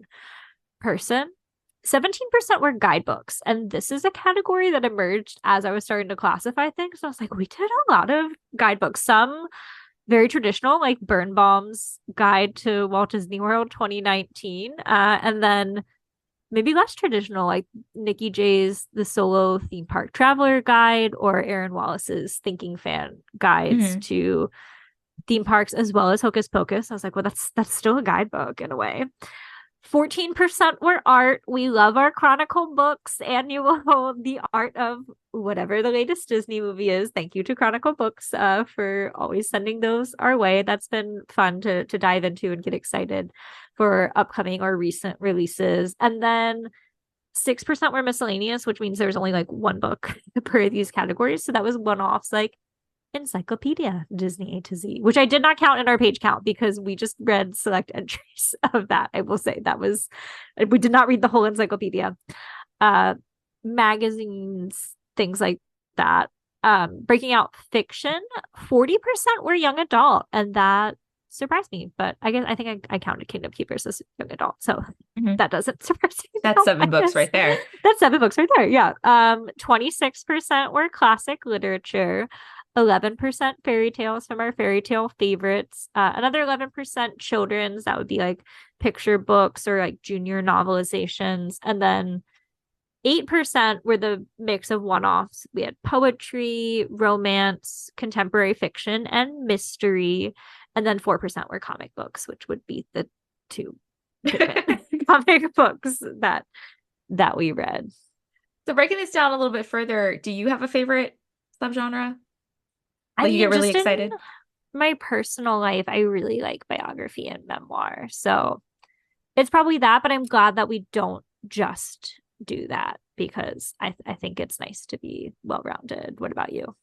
person. 17% were guidebooks. And this is a category that emerged as I was starting to classify things. I was like, we did a lot of guidebooks. Some very traditional, like Birnbaum's Guide to Walt Disney World 2019. And then maybe less traditional, like Nikki J's The Solo Theme Park Traveler Guide, or Aaron Wallace's Thinking Fan Guides to theme parks, as well as Hocus Pocus. I was like, well, that's still a guidebook in a way. 14% were art. We love our Chronicle books annual, the art of whatever the latest Disney movie is. Thank you to Chronicle Books for always sending those our way. That's been fun to dive into and get excited for upcoming or recent releases. And then 6% were miscellaneous, which means there's only like one book per these categories. So that was one-offs like Encyclopedia Disney A to Z, which I did not count in our page count because we just read select entries of that. I will say we did not read the whole encyclopedia. Magazines, things like that. Breaking out fiction, 40% were young adult, and that surprised me, but I think I counted Kingdom Keepers as young adult, so that doesn't surprise me. That's 7 books right there. That's 7 books right there. Yeah. 26% were classic literature. 11% fairy tales from our fairy tale favorites. Another 11% children's, that would be like picture books or like junior novelizations. And then 8% were the mix of one-offs. We had poetry, romance, contemporary fiction, and mystery. And then 4% were comic books, which would be the two comic books that we read. So breaking this down a little bit further, do you have a favorite subgenre? Like, you get really excited? My personal life, I really like biography and memoir. So it's probably that, but I'm glad that we don't just do that, because I think it's nice to be well-rounded. What about you?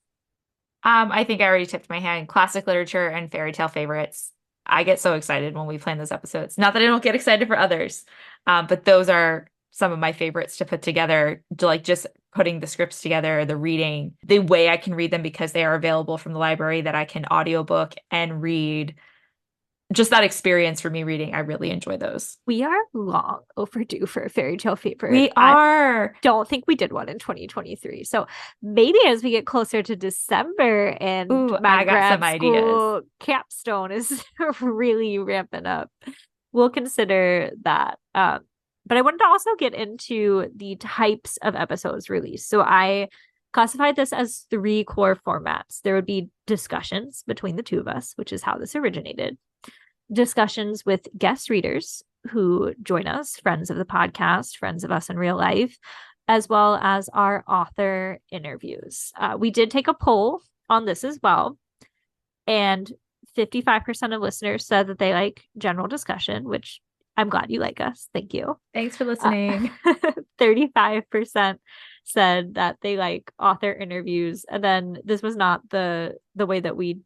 I think I already tipped my hand. Classic literature and fairy tale favorites. I get so excited when we plan those episodes. Not that I don't get excited for others, but those are some of my favorites to put together, like just putting the scripts together, the reading, the way I can read them because they are available from the library, that I can audiobook and read. Just that experience for me reading, I really enjoy those. We are long overdue for a fairy tale favorite. We are. I don't think we did one in 2023. So maybe as we get closer to December and my grad school capstone is really ramping up, we'll consider that. But I wanted to also get into the types of episodes released. So I classified this as 3 core formats. There would be discussions between the two of us, which is how this originated. Discussions with guest readers who join us, friends of the podcast, friends of us in real life, as well as our author interviews. We did take a poll on this as well, and 55% of listeners said that they like general discussion, which I'm glad you like us. Thank you. Thanks for listening. 35% said that they like author interviews. And then this was not the way that we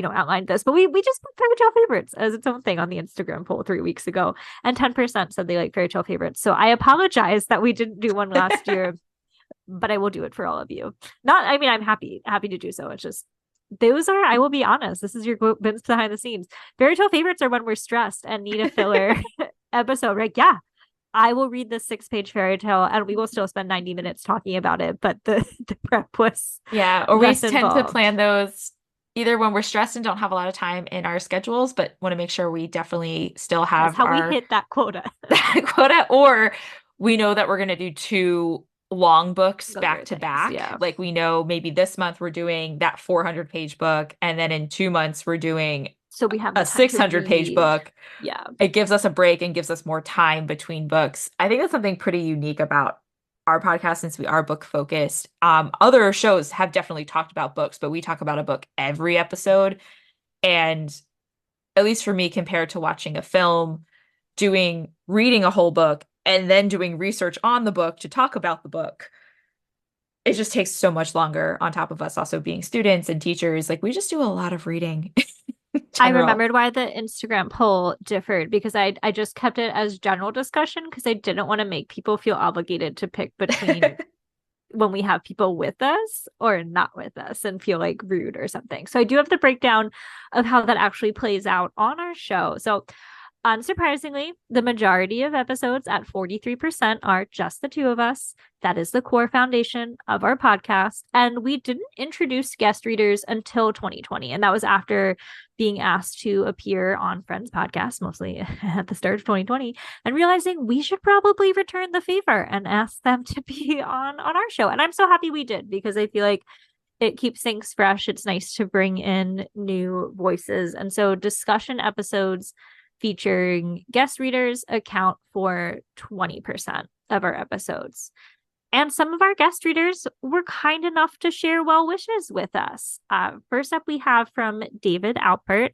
outlined this, but we just put fairy tale favorites as its own thing on the Instagram poll 3 weeks ago, and 10% said they like fairy tale favorites. So I apologize that we didn't do one last year, but I will do it for all of you. I'm happy to do so. It's just, those are, I will be honest, this is your glimpse behind the scenes. Fairy tale favorites are when we're stressed and need a filler episode, right? Yeah, I will read the 6-page fairy tale and we will still spend 90 minutes talking about it, but the prep was or we tend involved. to plan those either when we're stressed and don't have a lot of time in our schedules, but want to make sure we definitely still That's have how we our hit that quota. quota, or we know that we're going to do 2 long books Those back are to things, back. yeah. Like we know maybe this month we're doing that 400-page book, and then in 2 months we're doing So we have a the time to 600-page read. book. Yeah. It gives us a break and gives us more time between books. I think that's something pretty unique about our podcast since we are book focused. Other shows have definitely talked about books, but we talk about a book every episode. And at least for me, compared to watching a film, reading a whole book and then doing research on the book to talk about the book, it just takes so much longer on top of us also being students and teachers. Like we just do a lot of reading. I remembered why the Instagram poll differed, because I just kept it as general discussion because I didn't want to make people feel obligated to pick between when we have people with us or not with us and feel like rude or something. So I do have the breakdown of how that actually plays out on our show. So unsurprisingly, the majority of episodes at 43% are just the 2 of us. That is the core foundation of our podcast. And we didn't introduce guest readers until 2020. And that was after being asked to appear on Friends podcast, mostly at the start of 2020, and realizing we should probably return the favor and ask them to be on our show. And I'm so happy we did, because I feel like it keeps things fresh. It's nice to bring in new voices. And so discussion episodes featuring guest readers account for 20% of our episodes. And some of our guest readers were kind enough to share well wishes with us. First up, we have from David Alpert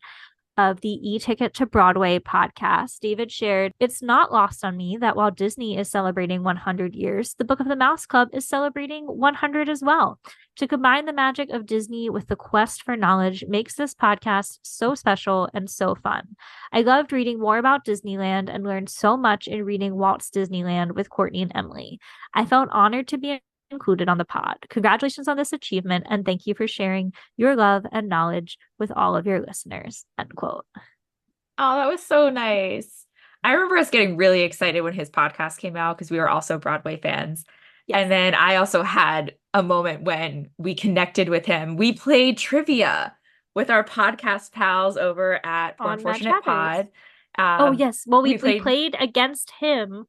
of the E-Ticket to Broadway podcast. David shared, "It's not lost on me that while Disney is celebrating 100 years, the Book of the Mouse Club is celebrating 100 as well. To combine the magic of Disney with the quest for knowledge makes this podcast so special and so fun. I loved reading more about Disneyland and learned so much in reading Walt's Disneyland with Courtney and Emily. I felt honored to be included on the pod. Congratulations on this achievement, and thank you for sharing your love and knowledge with all of your listeners." End quote. Oh, that was so nice. I remember us getting really excited when his podcast came out because we were also Broadway fans. Yes. And then I also had a moment when we connected with him. We played trivia with our podcast pals over at Unfortunate Pod. Oh, yes. Well, we played against him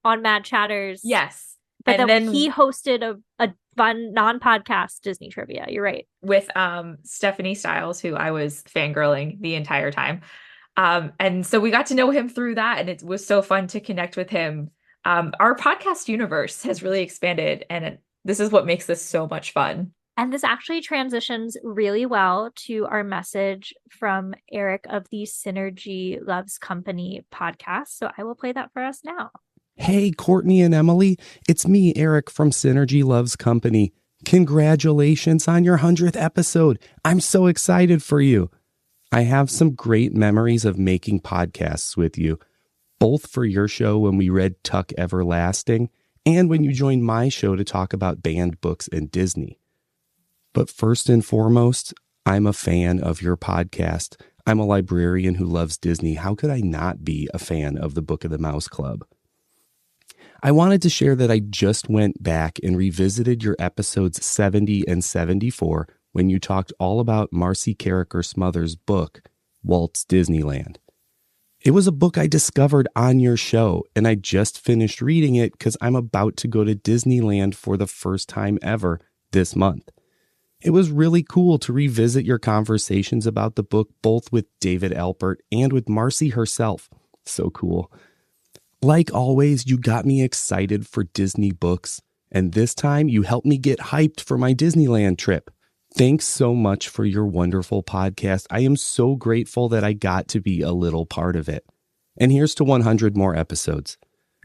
on Mad Chatters. Yes. But then he hosted a fun non-podcast Disney trivia. You're right. With Stephanie Stiles, who I was fangirling the entire time. And so we got to know him through that, and it was so fun to connect with him. Our podcast universe has really expanded, and this is what makes this so much fun. And this actually transitions really well to our message from Eric of the Synergy Loves Company podcast. So I will play that for us now. Hey, Courtney and Emily, it's me, Eric from Synergy Loves Company. Congratulations on your 100th episode. I'm so excited for you. I have some great memories of making podcasts with you, both for your show when we read Tuck Everlasting and when you joined my show to talk about banned books and Disney. But first and foremost, I'm a fan of your podcast. I'm a librarian who loves Disney. How could I not be a fan of the Book of the Mouse Club? I wanted to share that I just went back and revisited your episodes 70 and 74 when you talked all about Marcy Carricker Smothers' book, Walt's Disneyland. It was a book I discovered on your show, and I just finished reading it because I'm about to go to Disneyland for the first time ever this month. It was really cool to revisit your conversations about the book both with David Alpert and with Marcy herself. So cool. Like always, you got me excited for Disney books, and this time you helped me get hyped for my Disneyland trip. Thanks so much for your wonderful podcast. I am so grateful that I got to be a little part of it. And here's to 100 more episodes.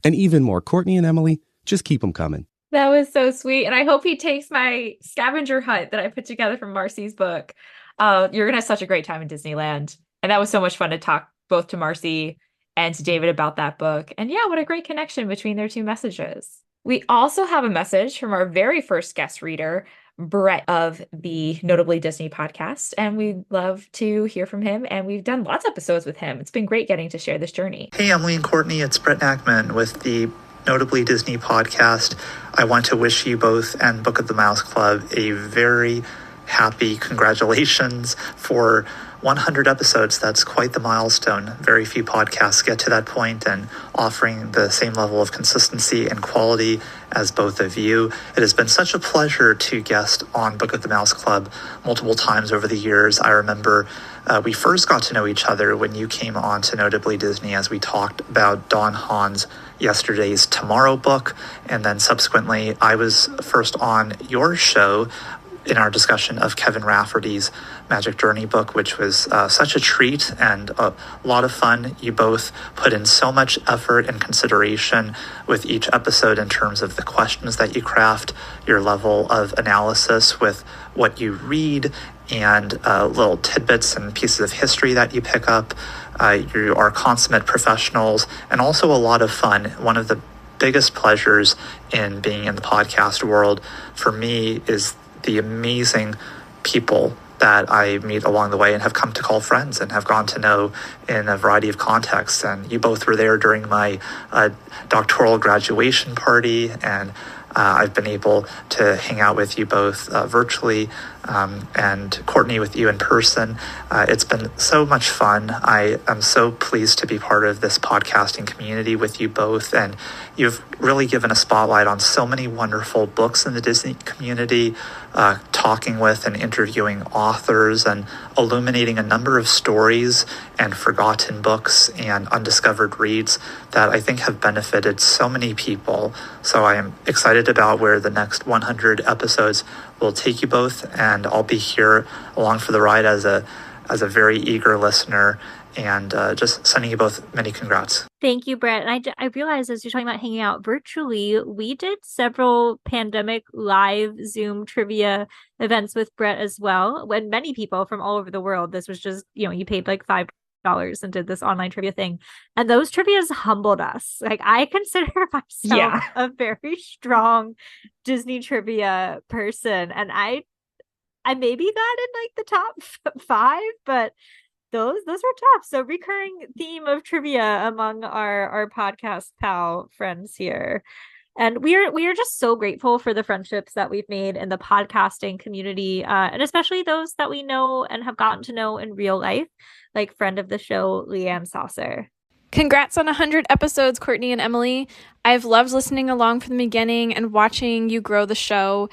And even more. Courtney and Emily, just keep them coming. That was so sweet. And I hope he takes my scavenger hunt that I put together from Marcy's book. You're going to have such a great time in Disneyland. And that was so much fun to talk both to Marcy and to David about that book. And yeah, what a great connection between their 2 messages. We also have a message from our very first guest reader, Brett of the Notably Disney podcast. And we'd love to hear from him. And we've done lots of episodes with him. It's been great getting to share this journey. Hey, Emily and Courtney, it's Brett Nackman with the Notably Disney podcast. I want to wish you both and Book of the Mouse Club a very happy congratulations for 100 episodes. That's quite the milestone. Very few podcasts get to that point, and offering the same level of consistency and quality as both of you. It has been such a pleasure to guest on Book of the Mouse Club multiple times over the years. I remember we first got to know each other when you came on to Notably Disney, as we talked about Don Hahn's Yesterday's Tomorrow book, and then subsequently I was first on your show in our discussion of Kevin Rafferty's Magic Journey book, which was such a treat and a lot of fun. You both put in so much effort and consideration with each episode in terms of the questions that you craft, your level of analysis with what you read, and little tidbits and pieces of history that you pick up. You are consummate professionals and also a lot of fun. One of the biggest pleasures in being in the podcast world for me is the amazing people that I meet along the way and have come to call friends and have gone to know in a variety of contexts. And you both were there during my doctoral graduation party, and I've been able to hang out with you both virtually, and Courtney with you in person. It's been so much fun. I am so pleased to be part of this podcasting community with you both, and you've really given a spotlight on so many wonderful books in the Disney community, talking with and interviewing authors and illuminating a number of stories and forgotten books and undiscovered reads that I think have benefited so many people. So I am excited about where the next 100 episodes will take you both, and I'll be here along for the ride as a very eager listener, and just sending you both many congrats. Thank you, Brett. And I realized as you're talking about hanging out virtually, we did several pandemic live Zoom trivia events with Brett as well. When many people from all over the world, this was just, you paid like $5 and did this online trivia thing. And those trivias humbled us. Like, I consider myself a very strong Disney trivia person. And I maybe got in like the top 5, but those were tough. So recurring theme of trivia among our podcast pal friends here. And we are just so grateful for the friendships that we've made in the podcasting community, and especially those that we know and have gotten to know in real life, like friend of the show, Leanne Saucer. Congrats on 100 episodes, Courtney and Emily. I've loved listening along from the beginning and watching you grow the show.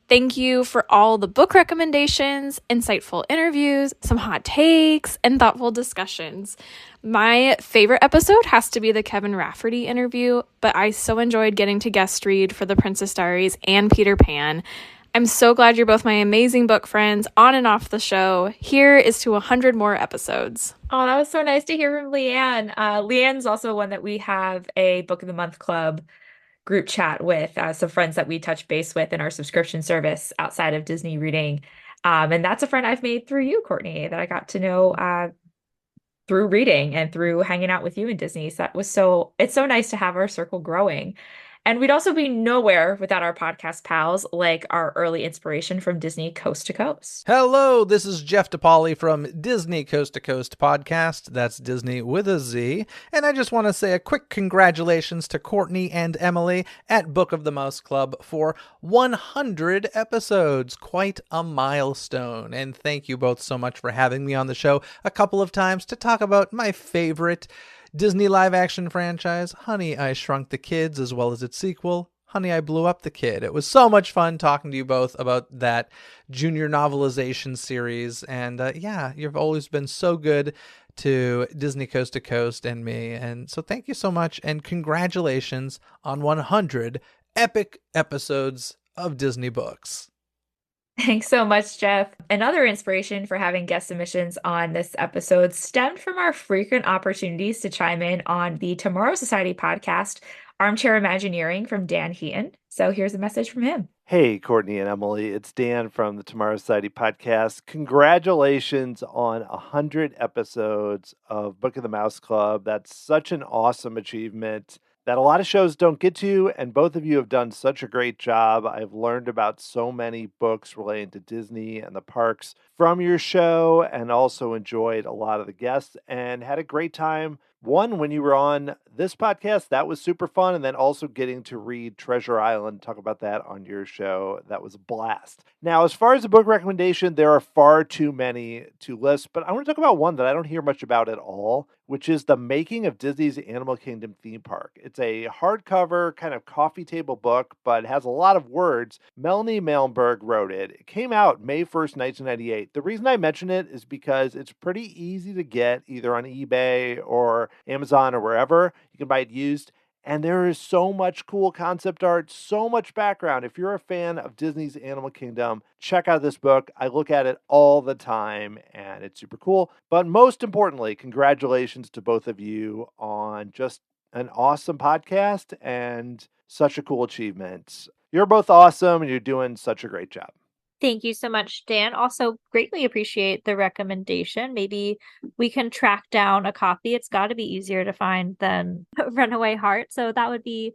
Thank you for all the book recommendations, insightful interviews, some hot takes, and thoughtful discussions. My favorite episode has to be the Kevin Rafferty interview, but I so enjoyed getting to guest read for The Princess Diaries and Peter Pan. I'm so glad you're both my amazing book friends on and off the show. Here is to 100 more episodes. Oh, that was so nice to hear from Leanne. Leanne's also one that we have a Book of the Month Club group chat with, some friends that we touch base with in our subscription service outside of Disney reading. And that's a friend I've made through you, Courtney, that I got to know through reading and through hanging out with you in Disney. So it's so nice to have our circle growing. And we'd also be nowhere without our podcast pals, like our early inspiration from Disney Coast to Coast. Hello, this is Jeff DePauli from Disney Coast to Coast podcast. That's Disney with a Z. And I just want to say a quick congratulations to Courtney and Emily at Book of the Mouse Club for 100 episodes. Quite a milestone. And thank you both so much for having me on the show a couple of times to talk about my favorite Disney live-action franchise, Honey, I Shrunk the Kids, as well as its sequel, Honey, I Blew Up the Kid. It was so much fun talking to you both about that junior novelization series, and you've always been so good to Disney Coast to Coast and me, and so thank you so much, and congratulations on 100 epic episodes of Disney books. Thanks so much, Jeff. Another inspiration for having guest submissions on this episode stemmed from our frequent opportunities to chime in on the Tomorrow Society podcast, Armchair Imagineering, from Dan Heaton. So here's a message from him. Hey, Courtney and Emily, it's Dan from the Tomorrow Society podcast. Congratulations on 100 episodes of Book of the Mouse Club. That's such an awesome achievement. that a lot of shows don't get to, and both of you have done such a great job. I've learned about so many books relating to Disney and the parks from your show, and also enjoyed a lot of the guests and had a great time. One, when you were on this podcast, that was super fun. And then also getting to read Treasure Island, talk about that on your show. That was a blast. Now, as far as a book recommendation, there are far too many to list, but I want to talk about one that I don't hear much about at all, which is The Making of Disney's Animal Kingdom Theme Park. It's a hardcover kind of coffee table book, but it has a lot of words. Melanie Malmberg wrote it. It came out May 1st, 1998. The reason I mention it is because it's pretty easy to get either on eBay or Amazon or wherever. You can buy it used. And there is so much cool concept art, so much background. If you're a fan of Disney's Animal Kingdom, check out this book. I look at it all the time and it's super cool. But most importantly, congratulations to both of you on just an awesome podcast and such a cool achievement. You're both awesome and you're doing such a great job. Thank you so much, Dan. Also, greatly appreciate the recommendation. Maybe we can track down a copy. It's got to be easier to find than Runaway Heart. So that would be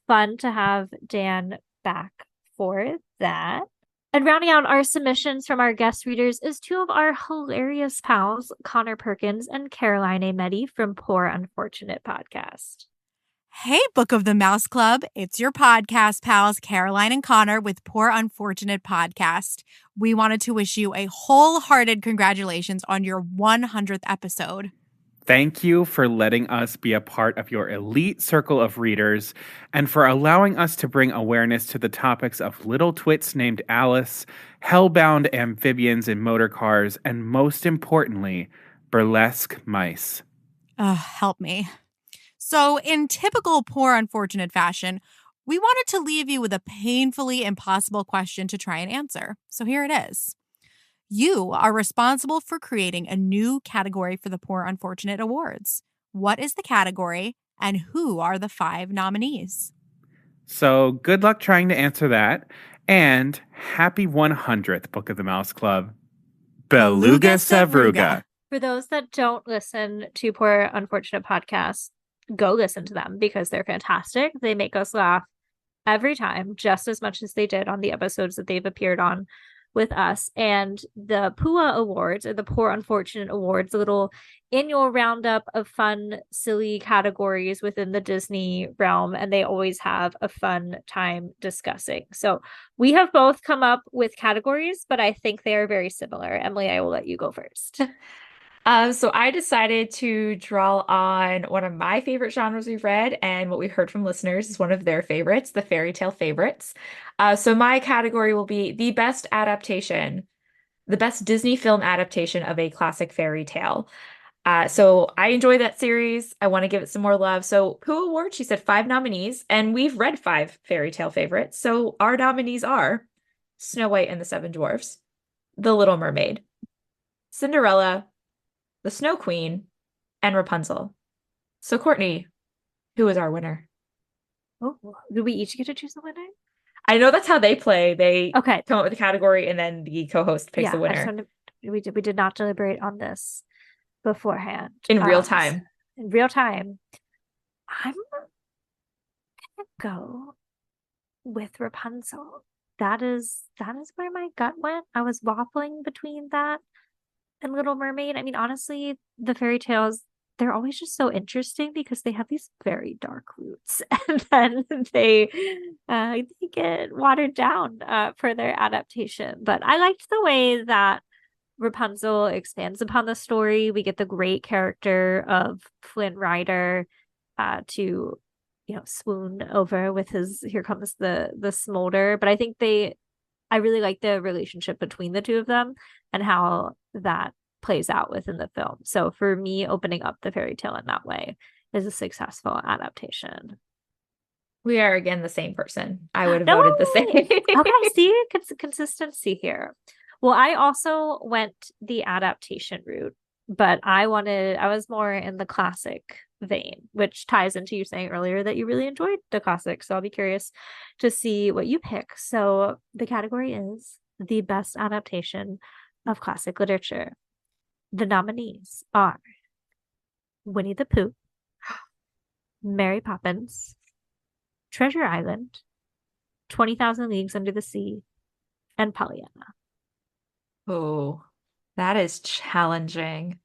fun to have Dan back for that. And rounding out our submissions from our guest readers is two of our hilarious pals, Connor Perkins and Caroline Ameti from Poor Unfortunate Podcast. Hey, Book of the Mouse Club. It's your podcast pals, Caroline and Connor with Poor Unfortunate Podcast. We wanted to wish you a wholehearted congratulations on your 100th episode. Thank you for letting us be a part of your elite circle of readers and for allowing us to bring awareness to the topics of little twits named Alice, hellbound amphibians in motor cars, and most importantly, burlesque mice. Help me. So, in typical Poor Unfortunate fashion, we wanted to leave you with a painfully impossible question to try and answer. So here it is. You are responsible for creating a new category for the Poor Unfortunate Awards. What is the category, and who are the 5 nominees? So good luck trying to answer that, and happy 100th Book of the Mouse Club. Beluga Savruga. For those that don't listen to Poor Unfortunate Podcast, go listen to them because they're fantastic. They make us laugh every time, just as much as they did on the episodes that they've appeared on with us. And the PUA Awards, or the Poor Unfortunate Awards, a little annual roundup of fun, silly categories within the Disney realm, and they always have a fun time discussing. So we have both come up with categories, but I think they are very similar. Emily, I will let you go first. So I decided to draw on one of my favorite genres we've read, and what we heard from listeners is one of their favorites, the fairy tale favorites. So my category will be the best adaptation, the best Disney film adaptation of a classic fairy tale. So I enjoy that series. I want to give it some more love. So Pooh Award, she said 5 nominees, and we've read 5 fairy tale favorites. So our nominees are Snow White and the Seven Dwarfs, The Little Mermaid, Cinderella, The Snow Queen, and Rapunzel. So Courtney, who is our winner? Oh, do we each get to choose the winner? I know that's how they play. They come up with a category and then the co-host picks the winner. We did not deliberate on this beforehand. In real time. In real time. I'm gonna go with Rapunzel. That is where my gut went. I was waffling between that and Little Mermaid. I mean, honestly, the fairy tales, they're always just so interesting because they have these very dark roots, and then they get watered down for their adaptation. But I liked the way that Rapunzel expands upon the story. We get the great character of Flynn Rider to swoon over with his "Here Comes the Smolder." But I think I really like the relationship between the two of them and how that plays out within the film. So for me, opening up the fairy tale in that way is a successful adaptation. We are again the same person. I would have voted the same. Okay, see, consistency here. Well, I also went the adaptation route, but I was more in the classic vein, which ties into you saying earlier that you really enjoyed the classic. So I'll be curious to see what you pick. So the category is the best adaptation of classic literature. The nominees are Winnie the Pooh, Mary Poppins, Treasure Island, 20,000 Leagues Under the Sea, and Pollyanna. Oh, that is challenging.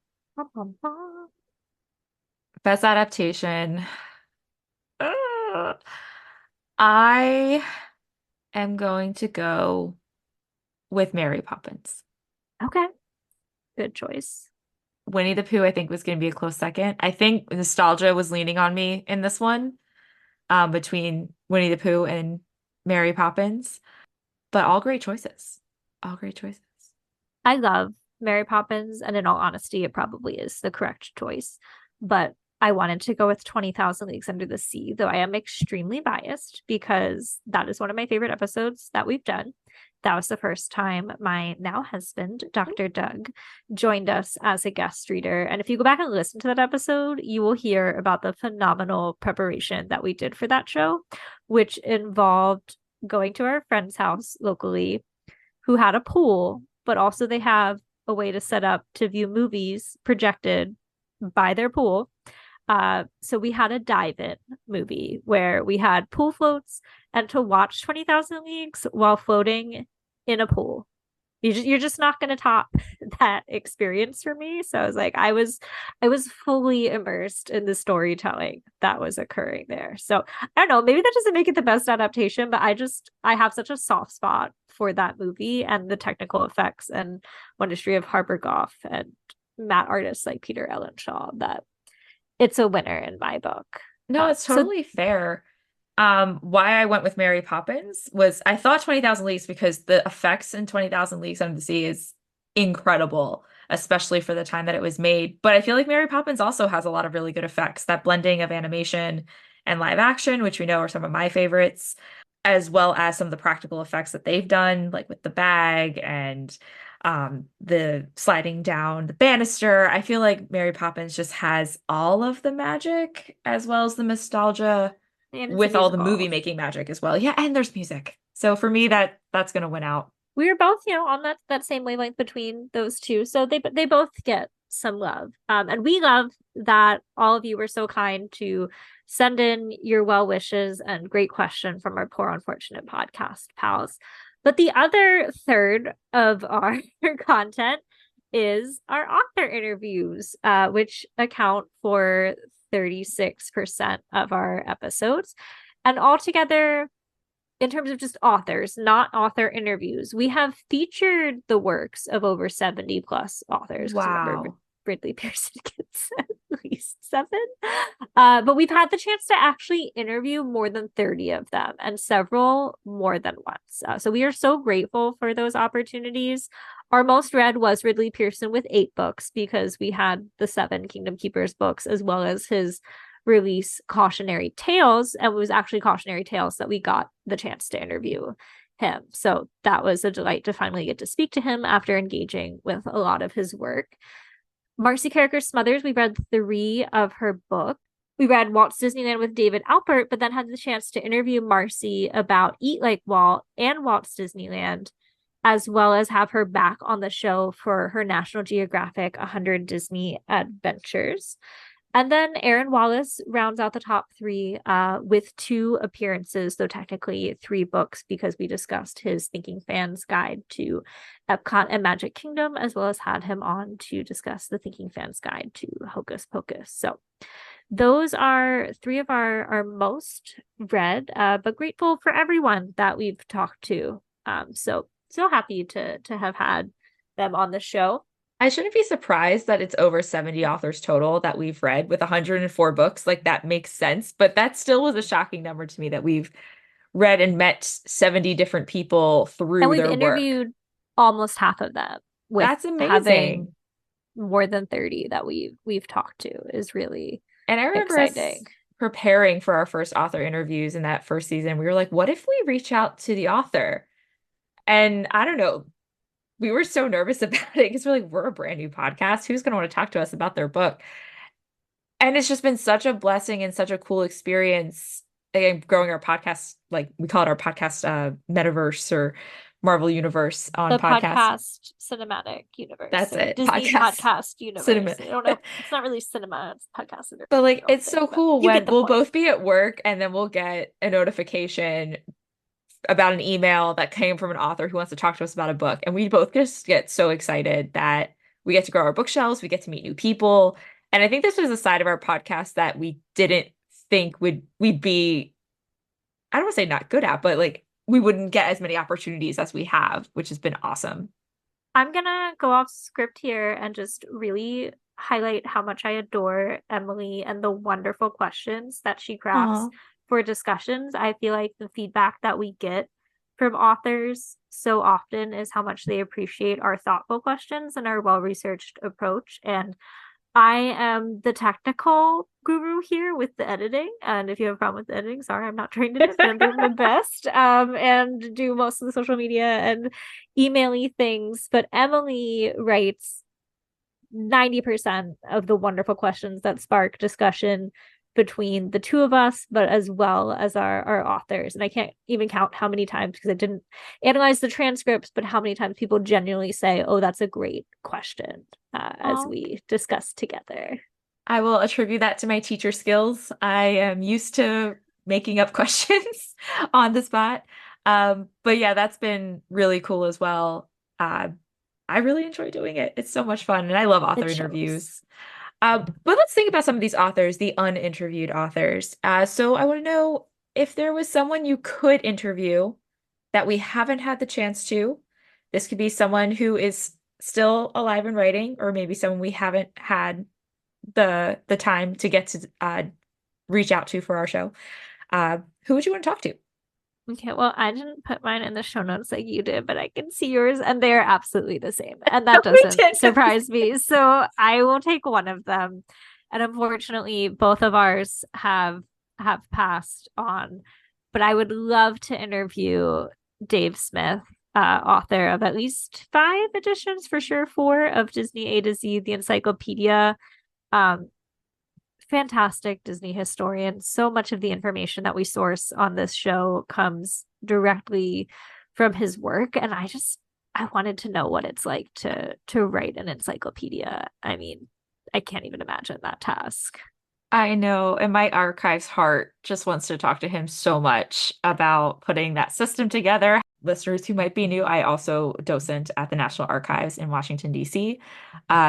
Best adaptation. I am going to go with Mary Poppins. Okay. Good choice. Winnie the Pooh, I think, was going to be a close second. I think nostalgia was leaning on me in this one, between Winnie the Pooh and Mary Poppins. But all great choices. All great choices. I love Mary Poppins, and in all honesty, it probably is the correct choice. But I wanted to go with 20,000 Leagues Under the Sea, though I am extremely biased because that is one of my favorite episodes that we've done. That was the first time my now husband, Dr. Doug, joined us as a guest reader. And if you go back and listen to that episode, you will hear about the phenomenal preparation that we did for that show, which involved going to our friend's house locally who had a pool, but also they have a way to set up to view movies projected by their pool. So we had a dive-in movie where we had pool floats and to watch 20,000 Leagues while floating in a pool. You're just not going to top that experience for me. So I was like, I was fully immersed in the storytelling that was occurring there. So I don't know, maybe that doesn't make it the best adaptation, but I have such a soft spot for that movie and the technical effects and wondry of Harper Goff and matte artists like Peter Ellenshaw that it's a winner in my book. No, it's totally fair. Why I went with Mary Poppins was I thought 20,000 Leagues because the effects in 20,000 Leagues Under the Sea is incredible, especially for the time that it was made. But I feel like Mary Poppins also has a lot of really good effects, that blending of animation and live action, which we know are some of my favorites, as well as some of the practical effects that they've done, like with the bag and the sliding down the banister. I feel like Mary Poppins just has all of the magic as well as the nostalgia with all the movie making magic as well. Yeah, and there's music. So for me, that's gonna win out. We were both, on that same wavelength between those two. So they both get some love. And we love that all of you were so kind to send in your well wishes and great question from our Poor Unfortunate podcast pals. But the other third of our content is our author interviews, which account for 36% of our episodes. And altogether, in terms of just authors, not author interviews, we have featured the works of over 70 plus authors. Wow. Ridley Pearson gets at least 7. But we've had the chance to actually interview more than 30 of them and several more than once. So we are so grateful for those opportunities. Our most read was Ridley Pearson with 8 books because we had the 7 Kingdom Keepers books as well as his release Cautionary Tales. And it was actually Cautionary Tales that we got the chance to interview him. So that was a delight to finally get to speak to him after engaging with a lot of his work. Marcy Carricker Smothers, we read 3 of her books. We read Walt's Disneyland with David Alpert, but then had the chance to interview Marcy about Eat Like Walt and Walt's Disneyland, as well as have her back on the show for her National Geographic 100 Disney Adventures. And then Aaron Wallace rounds out the top 3 with 2 appearances, though technically 3 books, because we discussed his Thinking Fans Guide to Epcot and Magic Kingdom, as well as had him on to discuss the Thinking Fans Guide to Hocus Pocus. So those are 3 of our most read, but grateful for everyone that we've talked to. So happy to have had them on the show. I shouldn't be surprised that it's over 70 authors total that we've read with 104 books. Like that makes sense, but that still was a shocking number to me that we've read and met 70 different people through and we've their interviewed work. Almost half of them. That's amazing. Having more than 30 that we've talked to is really and I remember exciting. Us preparing for our first author interviews in that first season. We were like, what if we reach out to the author? And I don't know. We were so nervous about it because we're a brand new podcast. Who's going to want to talk to us about their book? And it's just been such a blessing and such a cool experience. Again, growing our podcast, like we call it our podcast metaverse or Marvel Universe on The podcast. podcast cinematic universe. That's it. Disney podcast universe. Cinema. I don't know. It's not really cinema. It's podcast universe. But like, it's so cool when we'll point. both be at work and then we'll get a notification about an email that came from an author who wants to talk to us about a book. And we both just get so excited that we get to grow our bookshelves, we get to meet new people. And I think this was a side of our podcast that we didn't think we'd be, I don't want to say not good at, but like we wouldn't get as many opportunities as we have, which has been awesome. I'm gonna go off script here and just really highlight how much I adore Emily and the wonderful questions that she crafts for discussions. I feel like the feedback that we get from authors so often is how much they appreciate our thoughtful questions and our well-researched approach. And I am the technical guru here with the editing. And if you have a problem with the editing, sorry, I'm not trained in it, but I'm doing my best and do most of the social media and email-y things. But Emily writes 90% of the wonderful questions that spark discussion between the two of us, but as well as our authors. And I can't even count how many times, because I didn't analyze the transcripts, but how many times people genuinely say, oh, that's a great question, as we discuss together. I will attribute that to my teacher skills. I am used to making up questions on the spot. But yeah, that's been really cool as well. I really enjoy doing it. It's so much fun. And I love author interviews. But let's think about some of these authors, the uninterviewed authors. So I want to know if there was someone you could interview that we haven't had the chance to. This could be someone who is still alive and writing, or maybe someone we haven't had the time to get to reach out to for our show. Who would you want to talk to? Okay, well, I didn't put mine in the show notes like you did, but I can see yours, and they're absolutely the same. And that doesn't surprise me. So I will take one of them. And unfortunately, both of ours have passed on. But I would love to interview Dave Smith, author of at least 5 editions, for sure 4, of Disney A to Z, the encyclopedia. Fantastic Disney historian. So much of the information that we source on this show comes directly from his work, and I wanted to know what it's like to write an encyclopedia. I mean, I can't even imagine that task. I know, and my archives heart just wants to talk to him so much about putting that system together. Listeners who might be new, I also docent at the National Archives in Washington, D.C.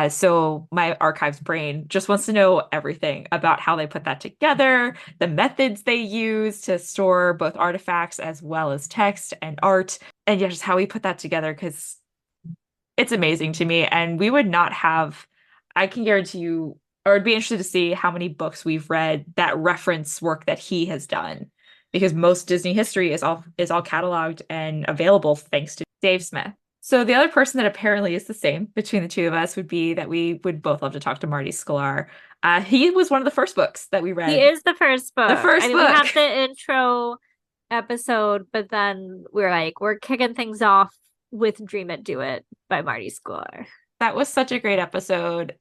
So my archives brain just wants to know everything about how they put that together, the methods they use to store both artifacts as well as text and art, and just how we put that together, because it's amazing to me. And we would not have, I can guarantee you, or I'd be interested to see how many books we've read that reference work that he has done, because most Disney history is all cataloged and available thanks to Dave Smith. So the other person that apparently is the same between the two of us would be that we would both love to talk to Marty Sklar. He was one of the first books that we read. He is the first book. The first book. We had the intro episode, but then we're kicking things off with Dream It, Do It by Marty Sklar. That was such a great episode.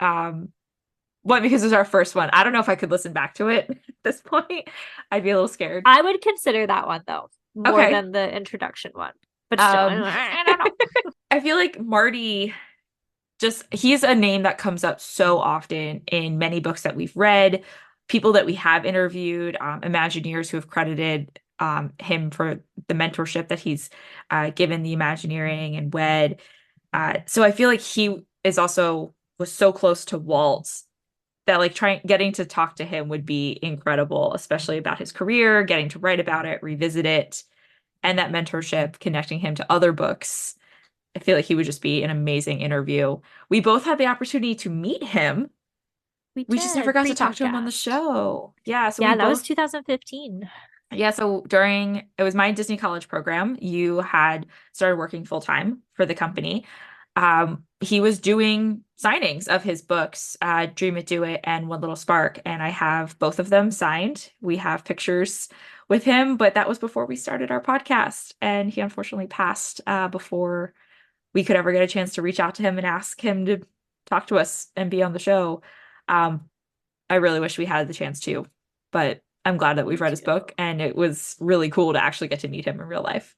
One, because it was our first one. I don't know if I could listen back to it at this point. I'd be a little scared. I would consider that one, though, more than the introduction one. But still, I don't know. I feel like Marty, he's a name that comes up so often in many books that we've read, people that we have interviewed, Imagineers who have credited him for the mentorship that he's given the Imagineering and WED. So I feel like he was so close to Walt that getting to talk to him would be incredible, especially about his career, getting to write about it, revisit it, and that mentorship, connecting him to other books. I feel like he would just be an amazing interview. We both had the opportunity to meet him. We just never got to talk to him on the show. Yeah. So that was 2015. Yeah. So it was my Disney College program. You had started working full time for the company. He was doing signings of his books, Dream It, Do It, and One Little Spark. And I have both of them signed. We have pictures with him, but that was before we started our podcast. And he unfortunately passed before we could ever get a chance to reach out to him and ask him to talk to us and be on the show. I really wish we had the chance to, but I'm glad that we've read his book, and it was really cool to actually get to meet him in real life.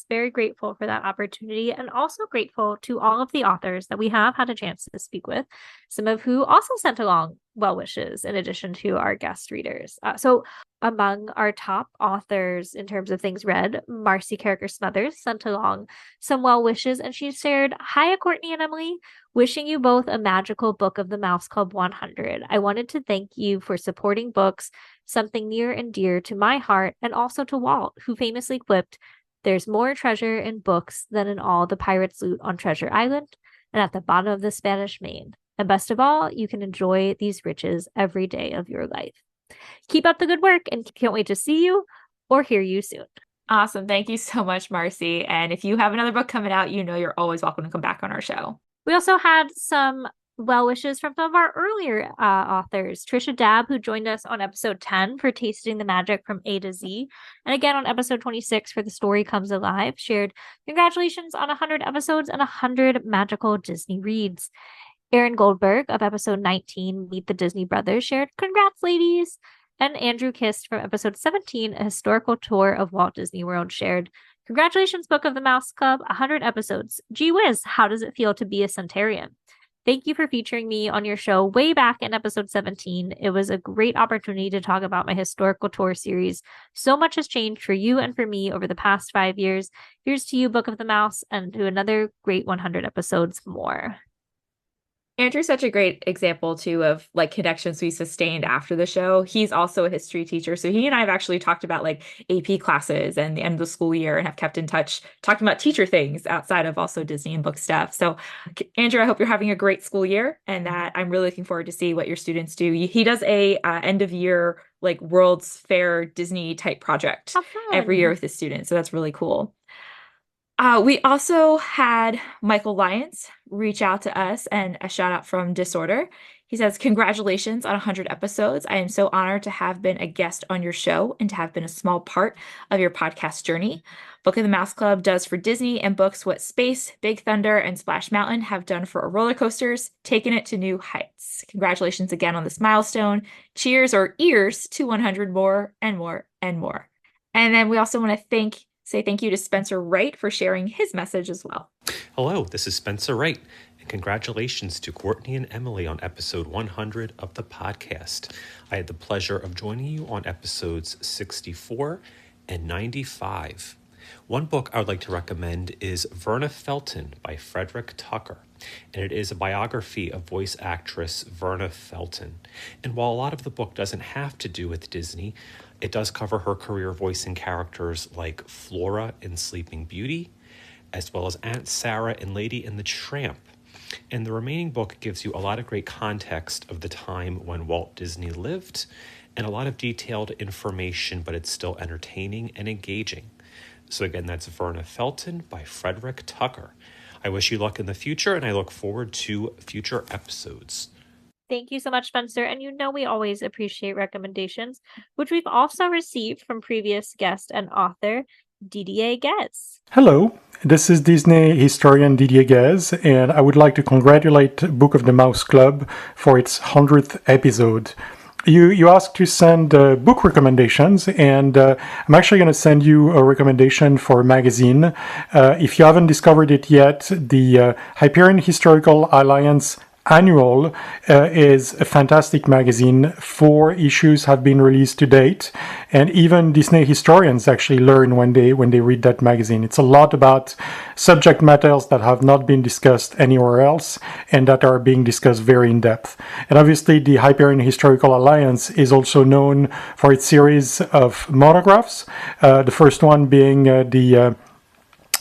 Very grateful for that opportunity, and also grateful to all of the authors that we have had a chance to speak with, some of who also sent along well wishes in addition to our guest readers. So among our top authors in terms of things read, Marcy Carricker Smothers sent along some well wishes, and she shared, "Hiya, Courtney and Emily. Wishing you both a magical Book of the Mouse Club 100. I wanted to thank you for supporting books, something near and dear to my heart, and also to Walt, who famously quipped, 'There's more treasure in books than in all the pirates' loot on Treasure Island and at the bottom of the Spanish Main. And best of all, you can enjoy these riches every day of your life.' Keep up the good work, and can't wait to see you or hear you soon." Awesome. Thank you so much, Marcy. And if you have another book coming out, you know you're always welcome to come back on our show. We also had some well wishes from some of our earlier authors. Trisha Dabb, who joined us on episode 10 for Tasting the Magic from A to Z, and again on episode 26 for The Story Comes Alive, shared, "Congratulations on 100 episodes and 100 magical Disney reads." Aaron Goldberg of episode 19, Meet the Disney Brothers, shared, "Congrats, ladies." And Andrew Kist from episode 17, A Historical Tour of Walt Disney World, shared, "Congratulations, Book of the Mouse Club, 100 episodes. Gee whiz, how does it feel to be a centenarian? Thank you for featuring me on your show way back in episode 17. It was a great opportunity to talk about my historical tour series. So much has changed for you and for me over the past 5 years. Here's to you, Book of the Mouse, and to another great 100 episodes more." Andrew's such a great example too of like connections we sustained after the show. He's also a history teacher, so he and I have actually talked about like AP classes and the end of the school year and have kept in touch talking about teacher things outside of also Disney and book stuff. So Andrew, I hope you're having a great school year, and that I'm really looking forward to see what your students do. He does a end of year like World's Fair Disney type project every year with his students, so that's really cool. We also had Michael Lyons reach out to us, and a shout out from Disorder. He says, "Congratulations on 100 episodes. I am so honored to have been a guest on your show and to have been a small part of your podcast journey. Book of the Mouse Club does for Disney and books what Space, Big Thunder, and Splash Mountain have done for roller coasters, taking it to new heights. Congratulations again on this milestone. Cheers or ears to 100 more and more and more." And then we also want to say thank you to Spencer Wright for sharing his message as well. Hello, this is Spencer Wright, and congratulations to Courtney and Emily on episode 100 of the podcast. I had the pleasure of joining you on episodes 64 and 95. One book I would like to recommend is Verna Felton by Frederick Tucker, and it is a biography of voice actress Verna Felton. And while a lot of the book doesn't have to do with Disney, it does cover her career voicing characters like Flora in Sleeping Beauty, as well as Aunt Sarah in Lady and the Tramp. And the remaining book gives you a lot of great context of the time when Walt Disney lived, and a lot of detailed information, but it's still entertaining and engaging. So again, that's Verna Felton by Frederick Tucker. I wish you luck in the future, and I look forward to future episodes. Thank you so much, Spencer. And you know we always appreciate recommendations, which we've also received from previous guest and author Didier Guez. Hello, this is Disney historian Didier Guez, and I would like to congratulate Book of the Mouse Club for its 100th episode. You asked to send book recommendations, and I'm actually going to send you a recommendation for a magazine. If you haven't discovered it yet, the Hyperion Historical Alliance Annual is a fantastic magazine. 4 issues have been released to date, and even Disney historians actually learn when they read that magazine. It's a lot about subject matters that have not been discussed anywhere else and that are being discussed very in depth. And obviously the Hyperion Historical Alliance is also known for its series of monographs, the first one being the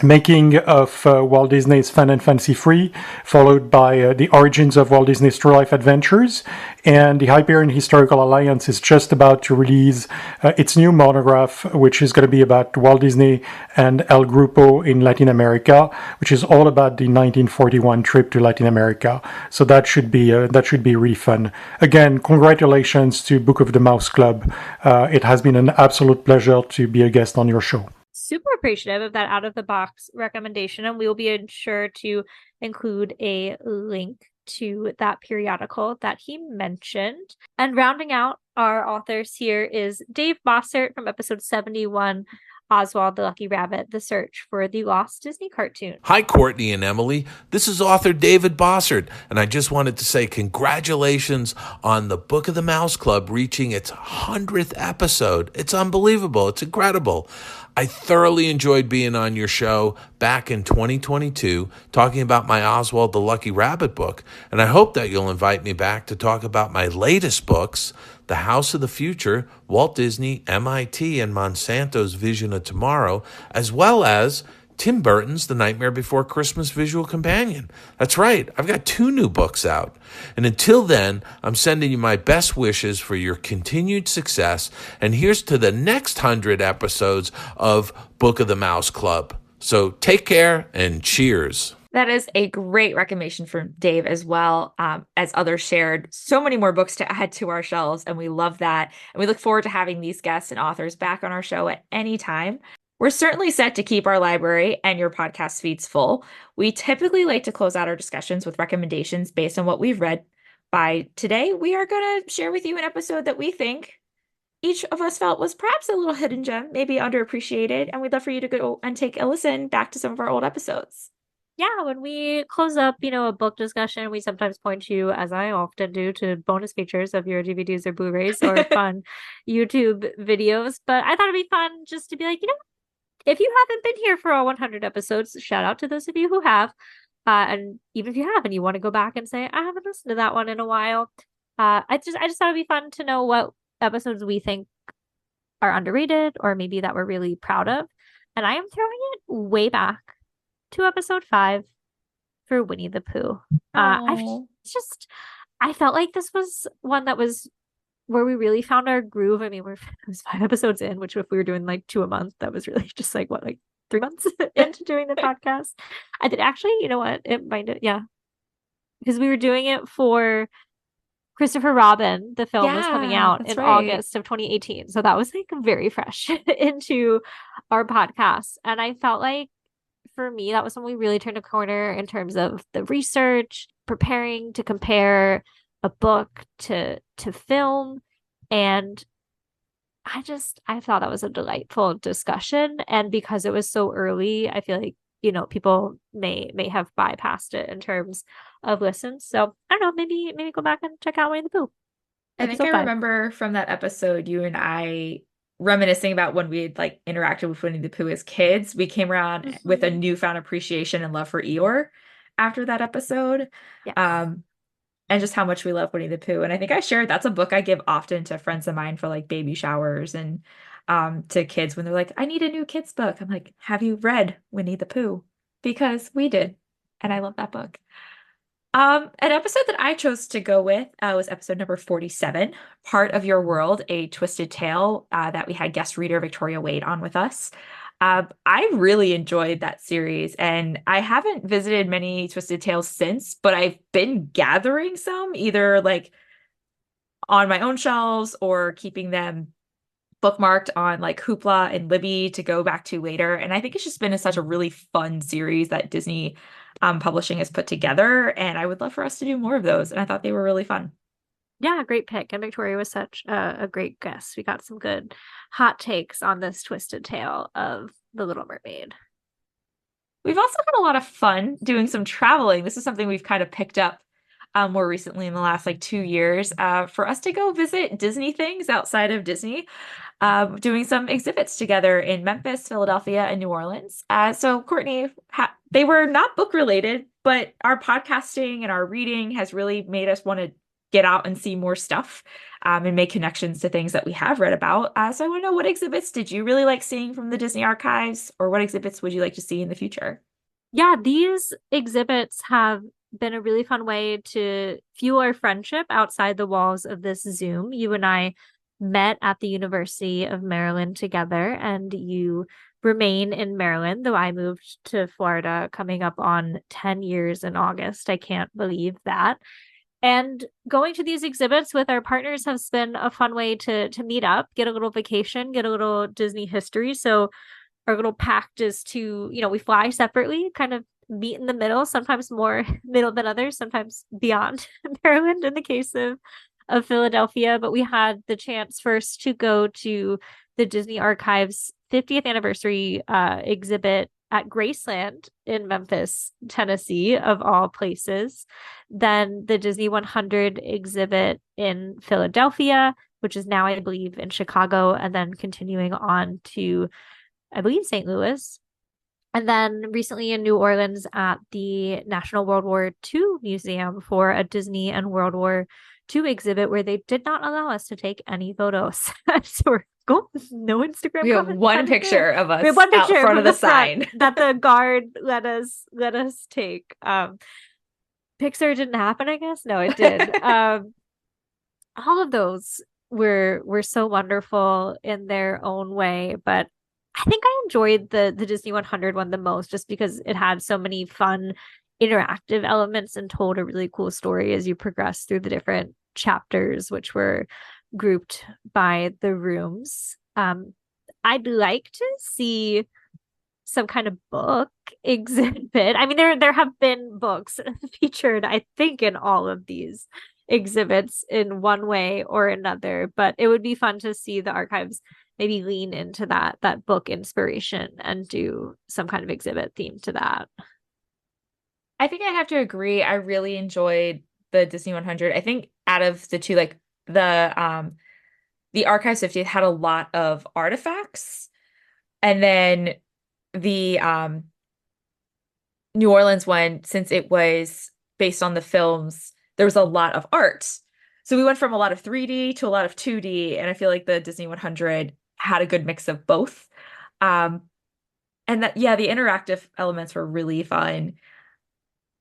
Making of Walt Disney's Fun and Fancy Free, followed by The Origins of Walt Disney's True Life Adventures. And the Hyperion Historical Alliance is just about to release its new monograph, which is going to be about Walt Disney and El Grupo in Latin America, which is all about the 1941 trip to Latin America. So that should be really fun. Again, congratulations to Book of the Mouse Club. It has been an absolute pleasure to be a guest on your show. Super appreciative of that out of the box recommendation, and we will be sure to include a link to that periodical that he mentioned. And rounding out our authors here is Dave Bossert from episode 71. Oswald the Lucky Rabbit, The Search for the Lost Disney Cartoon. Hi, Courtney and Emily. This is author David Bossert, and I just wanted to say congratulations on the Book of the Mouse Club reaching its 100th episode. It's unbelievable. It's incredible. I thoroughly enjoyed being on your show back in 2022, talking about my Oswald the Lucky Rabbit book, and I hope that you'll invite me back to talk about my latest books, The House of the Future, Walt Disney, MIT, and Monsanto's Vision of Tomorrow, as well as Tim Burton's The Nightmare Before Christmas visual companion. That's right, I've got 2 new books out. And until then, I'm sending you my best wishes for your continued success. And here's to the next 100 episodes of Book of the Mouse Club. So take care and cheers. That is a great recommendation from Dave as well. As others shared, so many more books to add to our shelves, and we love that. And we look forward to having these guests and authors back on our show at any time. We're certainly set to keep our library and your podcast feeds full. We typically like to close out our discussions with recommendations based on what we've read. By today, we are going to share with you an episode that we think each of us felt was perhaps a little hidden gem, maybe underappreciated, and we'd love for you to go and take a listen back to some of our old episodes. Yeah, when we close up, a book discussion, we sometimes point you, as I often do, to bonus features of your DVDs or Blu-rays or fun YouTube videos. But I thought it'd be fun just to be like, if you haven't been here for all 100 episodes, shout out to those of you who have. And even if you have and you want to go back and say, I haven't listened to that one in a while. I just thought it'd be fun to know what episodes we think are underrated or maybe that we're really proud of. And I am throwing it way back to episode 5 for Winnie the Pooh. I felt like this was one that was where we really found our groove. I mean, it was 5 episodes in, which if we were doing like 2 a month, that was really just like 3 months into doing the podcast. I did actually, it might have, yeah, because we were doing it for Christopher Robin. The film was coming out in August of 2018, so that was like very fresh into our podcast, and I felt like for me that was when we really turned a corner in terms of the research, preparing to compare a book to film, and I thought that was a delightful discussion. And because it was so early, I feel like people may have bypassed it in terms of listens. So I don't know, maybe go back and check out Winnie the Pooh. I think I remember from that episode you and I reminiscing about when we had interacted with Winnie the Pooh as kids. We came around with a newfound appreciation and love for Eeyore after that episode. Yes. And just how much we love Winnie the Pooh. And I think I shared that's a book I give often to friends of mine for baby showers and to kids when they're like, I need a new kids book. I'm like, have you read Winnie the Pooh? Because we did. And I love that book. An episode that I chose to go with was episode number 47, Part of Your World, A Twisted Tale, that we had guest reader Victoria Wade on with us. I really enjoyed that series, and I haven't visited many Twisted Tales since, but I've been gathering some either on my own shelves or keeping them bookmarked on Hoopla and Libby to go back to later. And I think it's just been such a really fun series that Disney Publishing has put together, and I would love for us to do more of those. And I thought they were really fun. Yeah, great pick. And Victoria was such a great guest. We got some good hot takes on this twisted tale of The Little Mermaid. We've also had a lot of fun doing some traveling. This is something we've kind of picked up more recently in the last 2 years for us to go visit Disney things outside of Disney, doing some exhibits together in Memphis, Philadelphia, and New Orleans. So Courtney, they were not book related, but our podcasting and our reading has really made us want to get out and see more stuff and make connections to things that we have read about. So I want to know, what exhibits did you really like seeing from the Disney archives, or what exhibits would you like to see in the future? Yeah, these exhibits have been a really fun way to fuel our friendship outside the walls of this Zoom. You and I met at the University of Maryland together, and you remain in Maryland, though I moved to Florida coming up on 10 years in August. I can't believe that. And going to these exhibits with our partners has been a fun way to meet up, get a little vacation, get a little Disney history. So our little pact is to, we fly separately, kind of meet in the middle, sometimes more middle than others, sometimes beyond Maryland in the case of Philadelphia. But we had the chance first to go to the Disney Archives 50th anniversary exhibit at Graceland in Memphis, Tennessee, of all places. Then the Disney 100 exhibit in Philadelphia, which is now, I believe, in Chicago, and then continuing on to, I believe, St. Louis. And then recently in New Orleans at the National World War II Museum for a Disney and World War II exhibit where they did not allow us to take any photos. So we're going, no Instagram. We have one picture of us out front of the sign that the guard let us take. Pixar didn't happen, I guess. No, it did. All of those were so wonderful in their own way, but I think I enjoyed the Disney 100 one the most just because it had so many fun interactive elements and told a really cool story as you progress through the different chapters, which were grouped by the rooms. I'd like to see some kind of book exhibit. I mean, there have been books featured, I think, in all of these exhibits in one way or another, but it would be fun to see the archives maybe lean into that book inspiration and do some kind of exhibit theme to that. I think I have to agree. I really enjoyed the Disney 100. I think out of the two, like the Archives 50th had a lot of artifacts, and then the New Orleans one, since it was based on the films, there was a lot of art. So we went from a lot of 3D to a lot of 2D, and I feel like the Disney 100 had a good mix of both. And that, yeah, the interactive elements were really fun.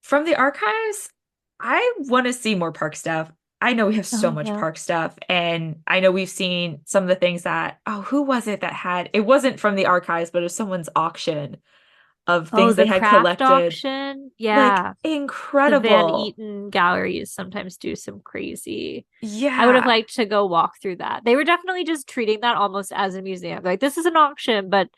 From the archives, I want to see more park stuff. I know we have so much park stuff, and I know we've seen some of the things that, who was it that had, it wasn't from the archives, but it was someone's auction of things they had collected. Auction. Yeah. Like, incredible. The Van Eaton galleries sometimes do some crazy. Yeah. I would have liked to go walk through that. They were definitely just treating that almost as a museum. Like, this is an auction, but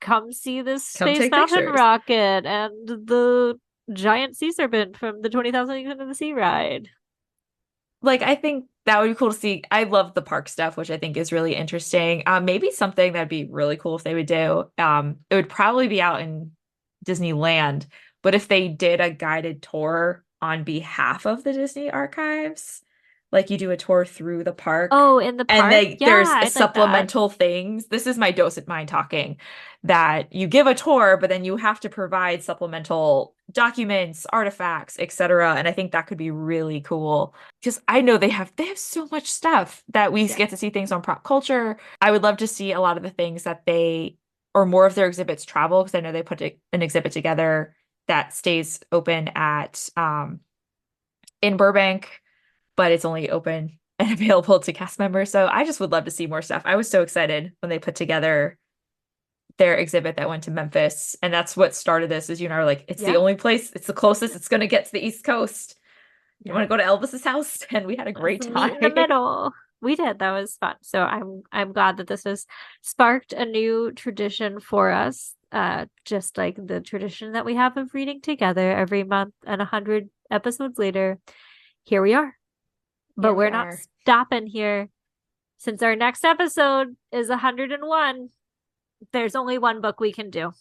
come see this Space Mountain rocket and the giant sea serpent from the 20,000 Leagues Under the Sea ride. Like, I think that would be cool to see. I love the park stuff, which I think is really interesting. Maybe something that'd be really cool if they would do. It would probably be out in Disneyland, but if they did a guided tour on behalf of the Disney archives, like you do a tour through the park. Oh, in the park? And there's supplemental things. This is my docent mind talking, that you give a tour, but then you have to provide supplemental documents, artifacts, etc. And I think that could be really cool, because I know they have so much stuff that we get to see things on pop culture. I would love to see a lot of the things that or more of their exhibits travel, because I know they put an exhibit together that stays open at in Burbank, but it's only open and available to cast members. So I just would love to see more stuff. I was so excited when they put together their exhibit that went to Memphis, and that's what started this. Is, you know, like, it's the only place, it's the closest it's going to get to the East Coast. You want to go to Elvis's house? And we had a great time in the middle. We did. That was fun. So I'm glad that this has sparked a new tradition for us, just like the tradition that we have of reading together every month. And 100 episodes later, here we are. But we're not stopping here. Since our next episode is 101, there's only one book we can do.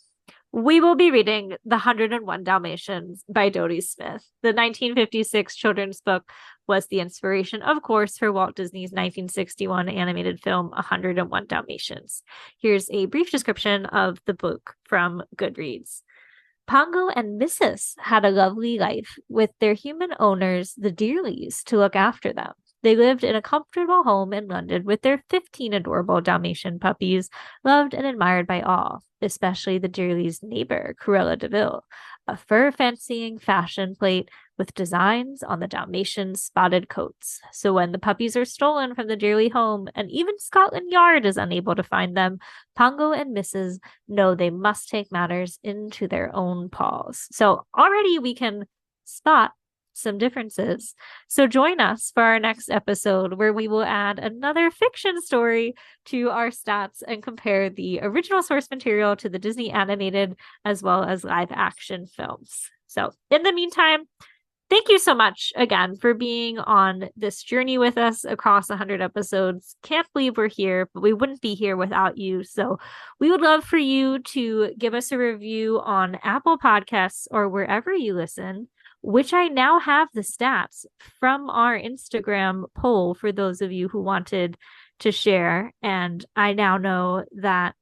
We will be reading The 101 Dalmatians by Dodie Smith. The 1956 children's book was the inspiration, of course, for Walt Disney's 1961 animated film 101 Dalmatians. Here's a brief description of the book from Goodreads. Pongo and Mrs. had a lovely life with their human owners, the Dearleys, to look after them. They lived in a comfortable home in London with their 15 adorable Dalmatian puppies, loved and admired by all, especially the Dearleys' neighbor, Cruella de Vil, a fur-fancying fashion plate with designs on the Dalmatian spotted coats. So when the puppies are stolen from the Dearly home, and even Scotland Yard is unable to find them, Pongo and Mrs. know they must take matters into their own paws. So already we can spot some differences. So join us for our next episode, where we will add another fiction story to our stats and compare the original source material to the Disney animated as well as live action films. So in the meantime, Thank you so much again for being on this journey with us across 100 episodes. Can't believe we're here, but we wouldn't be here without you. So we would love for you to give us a review on Apple Podcasts or wherever you listen, which I now have the stats from our Instagram poll for those of you who wanted to share. And I now know that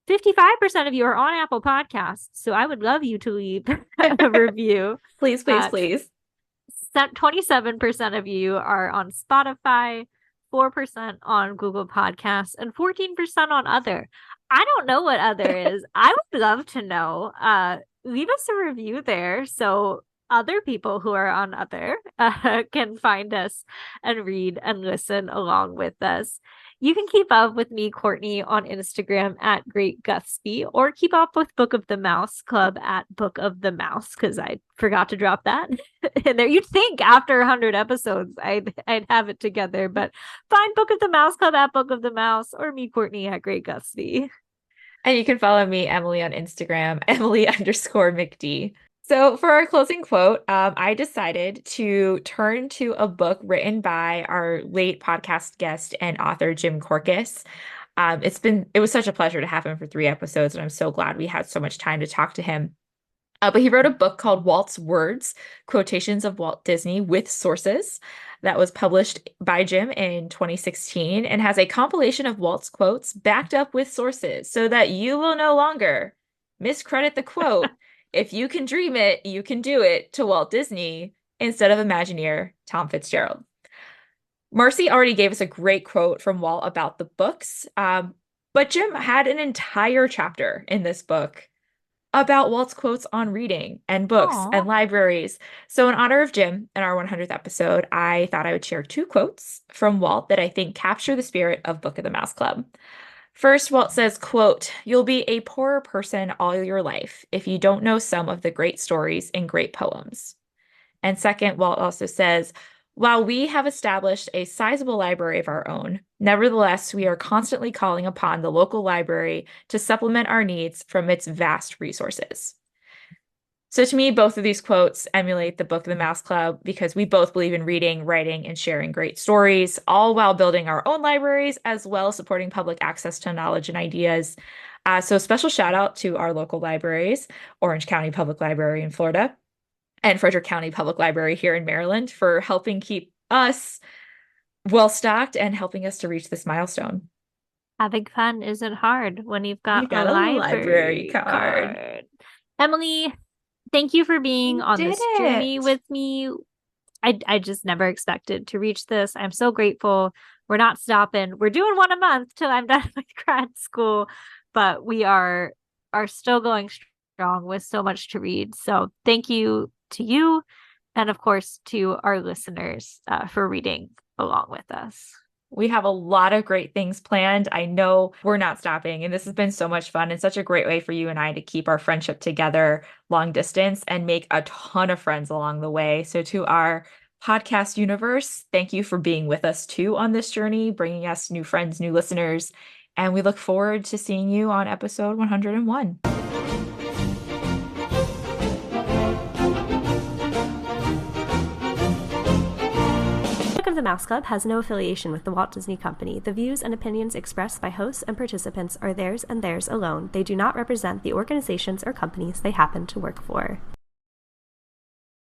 55% of you are on Apple Podcasts, so I would love you to leave a review. Please. 27% of you are on Spotify, 4% on Google Podcasts, and 14% on other. I don't know what other is. I would love to know. Leave us a review there so other people who are on other can find us and read and listen along with us. You can keep up with me, Courtney, on Instagram at Great Gutsby, or keep up with Book of the Mouse Club at Book of the Mouse, because I forgot to drop that in there. You'd think after 100 episodes I'd have it together, but find Book of the Mouse Club at Book of the Mouse, or me, Courtney, at Great Gutsby. And you can follow me, Emily, on Instagram, Emily_McD. So for our closing quote, I decided to turn to a book written by our late podcast guest and author, Jim Korkis. It was such a pleasure to have him for 3 episodes, and I'm so glad we had so much time to talk to him. But he wrote a book called Walt's Words, Quotations of Walt Disney with Sources, that was published by Jim in 2016 and has a compilation of Walt's quotes backed up with sources so that you will no longer miscredit the quote. If you can dream it, you can do it, to Walt Disney instead of Imagineer Tom Fitzgerald. Marcy already gave us a great quote from Walt about the books, but Jim had an entire chapter in this book about Walt's quotes on reading and books and libraries. So in honor of Jim and our 100th episode, I thought I would share 2 quotes from Walt that I think capture the spirit of Book of the Mouse Club. First, Walt says, quote, "You'll be a poorer person all your life if you don't know some of the great stories and great poems." And second, Walt also says, "While we have established a sizable library of our own, nevertheless, we are constantly calling upon the local library to supplement our needs from its vast resources." So to me, both of these quotes emulate the Book of the Mouse Club because we both believe in reading, writing, and sharing great stories, all while building our own libraries, as well as supporting public access to knowledge and ideas. So special shout out to our local libraries, Orange County Public Library in Florida and Frederick County Public Library here in Maryland, for helping keep us well-stocked and helping us to reach this milestone. Having fun isn't hard when you've got a library card. Emily, thank you for being on this journey with me. I just never expected to reach this. I'm so grateful. We're not stopping. We're doing one a month till I'm done with grad school, but we are still going strong with so much to read. So thank you to you, and of course to our listeners for reading along with us. We have a lot of great things planned. I know we're not stopping, and this has been so much fun and such a great way for you and I to keep our friendship together long distance and make a ton of friends along the way. So to our podcast universe, thank you for being with us too on this journey, bringing us new friends, new listeners, and we look forward to seeing you on episode 101. The Mouse Club has no affiliation with the Walt Disney Company. The views and opinions expressed by hosts and participants are theirs and theirs alone. They do not represent the organizations or companies they happen to work for.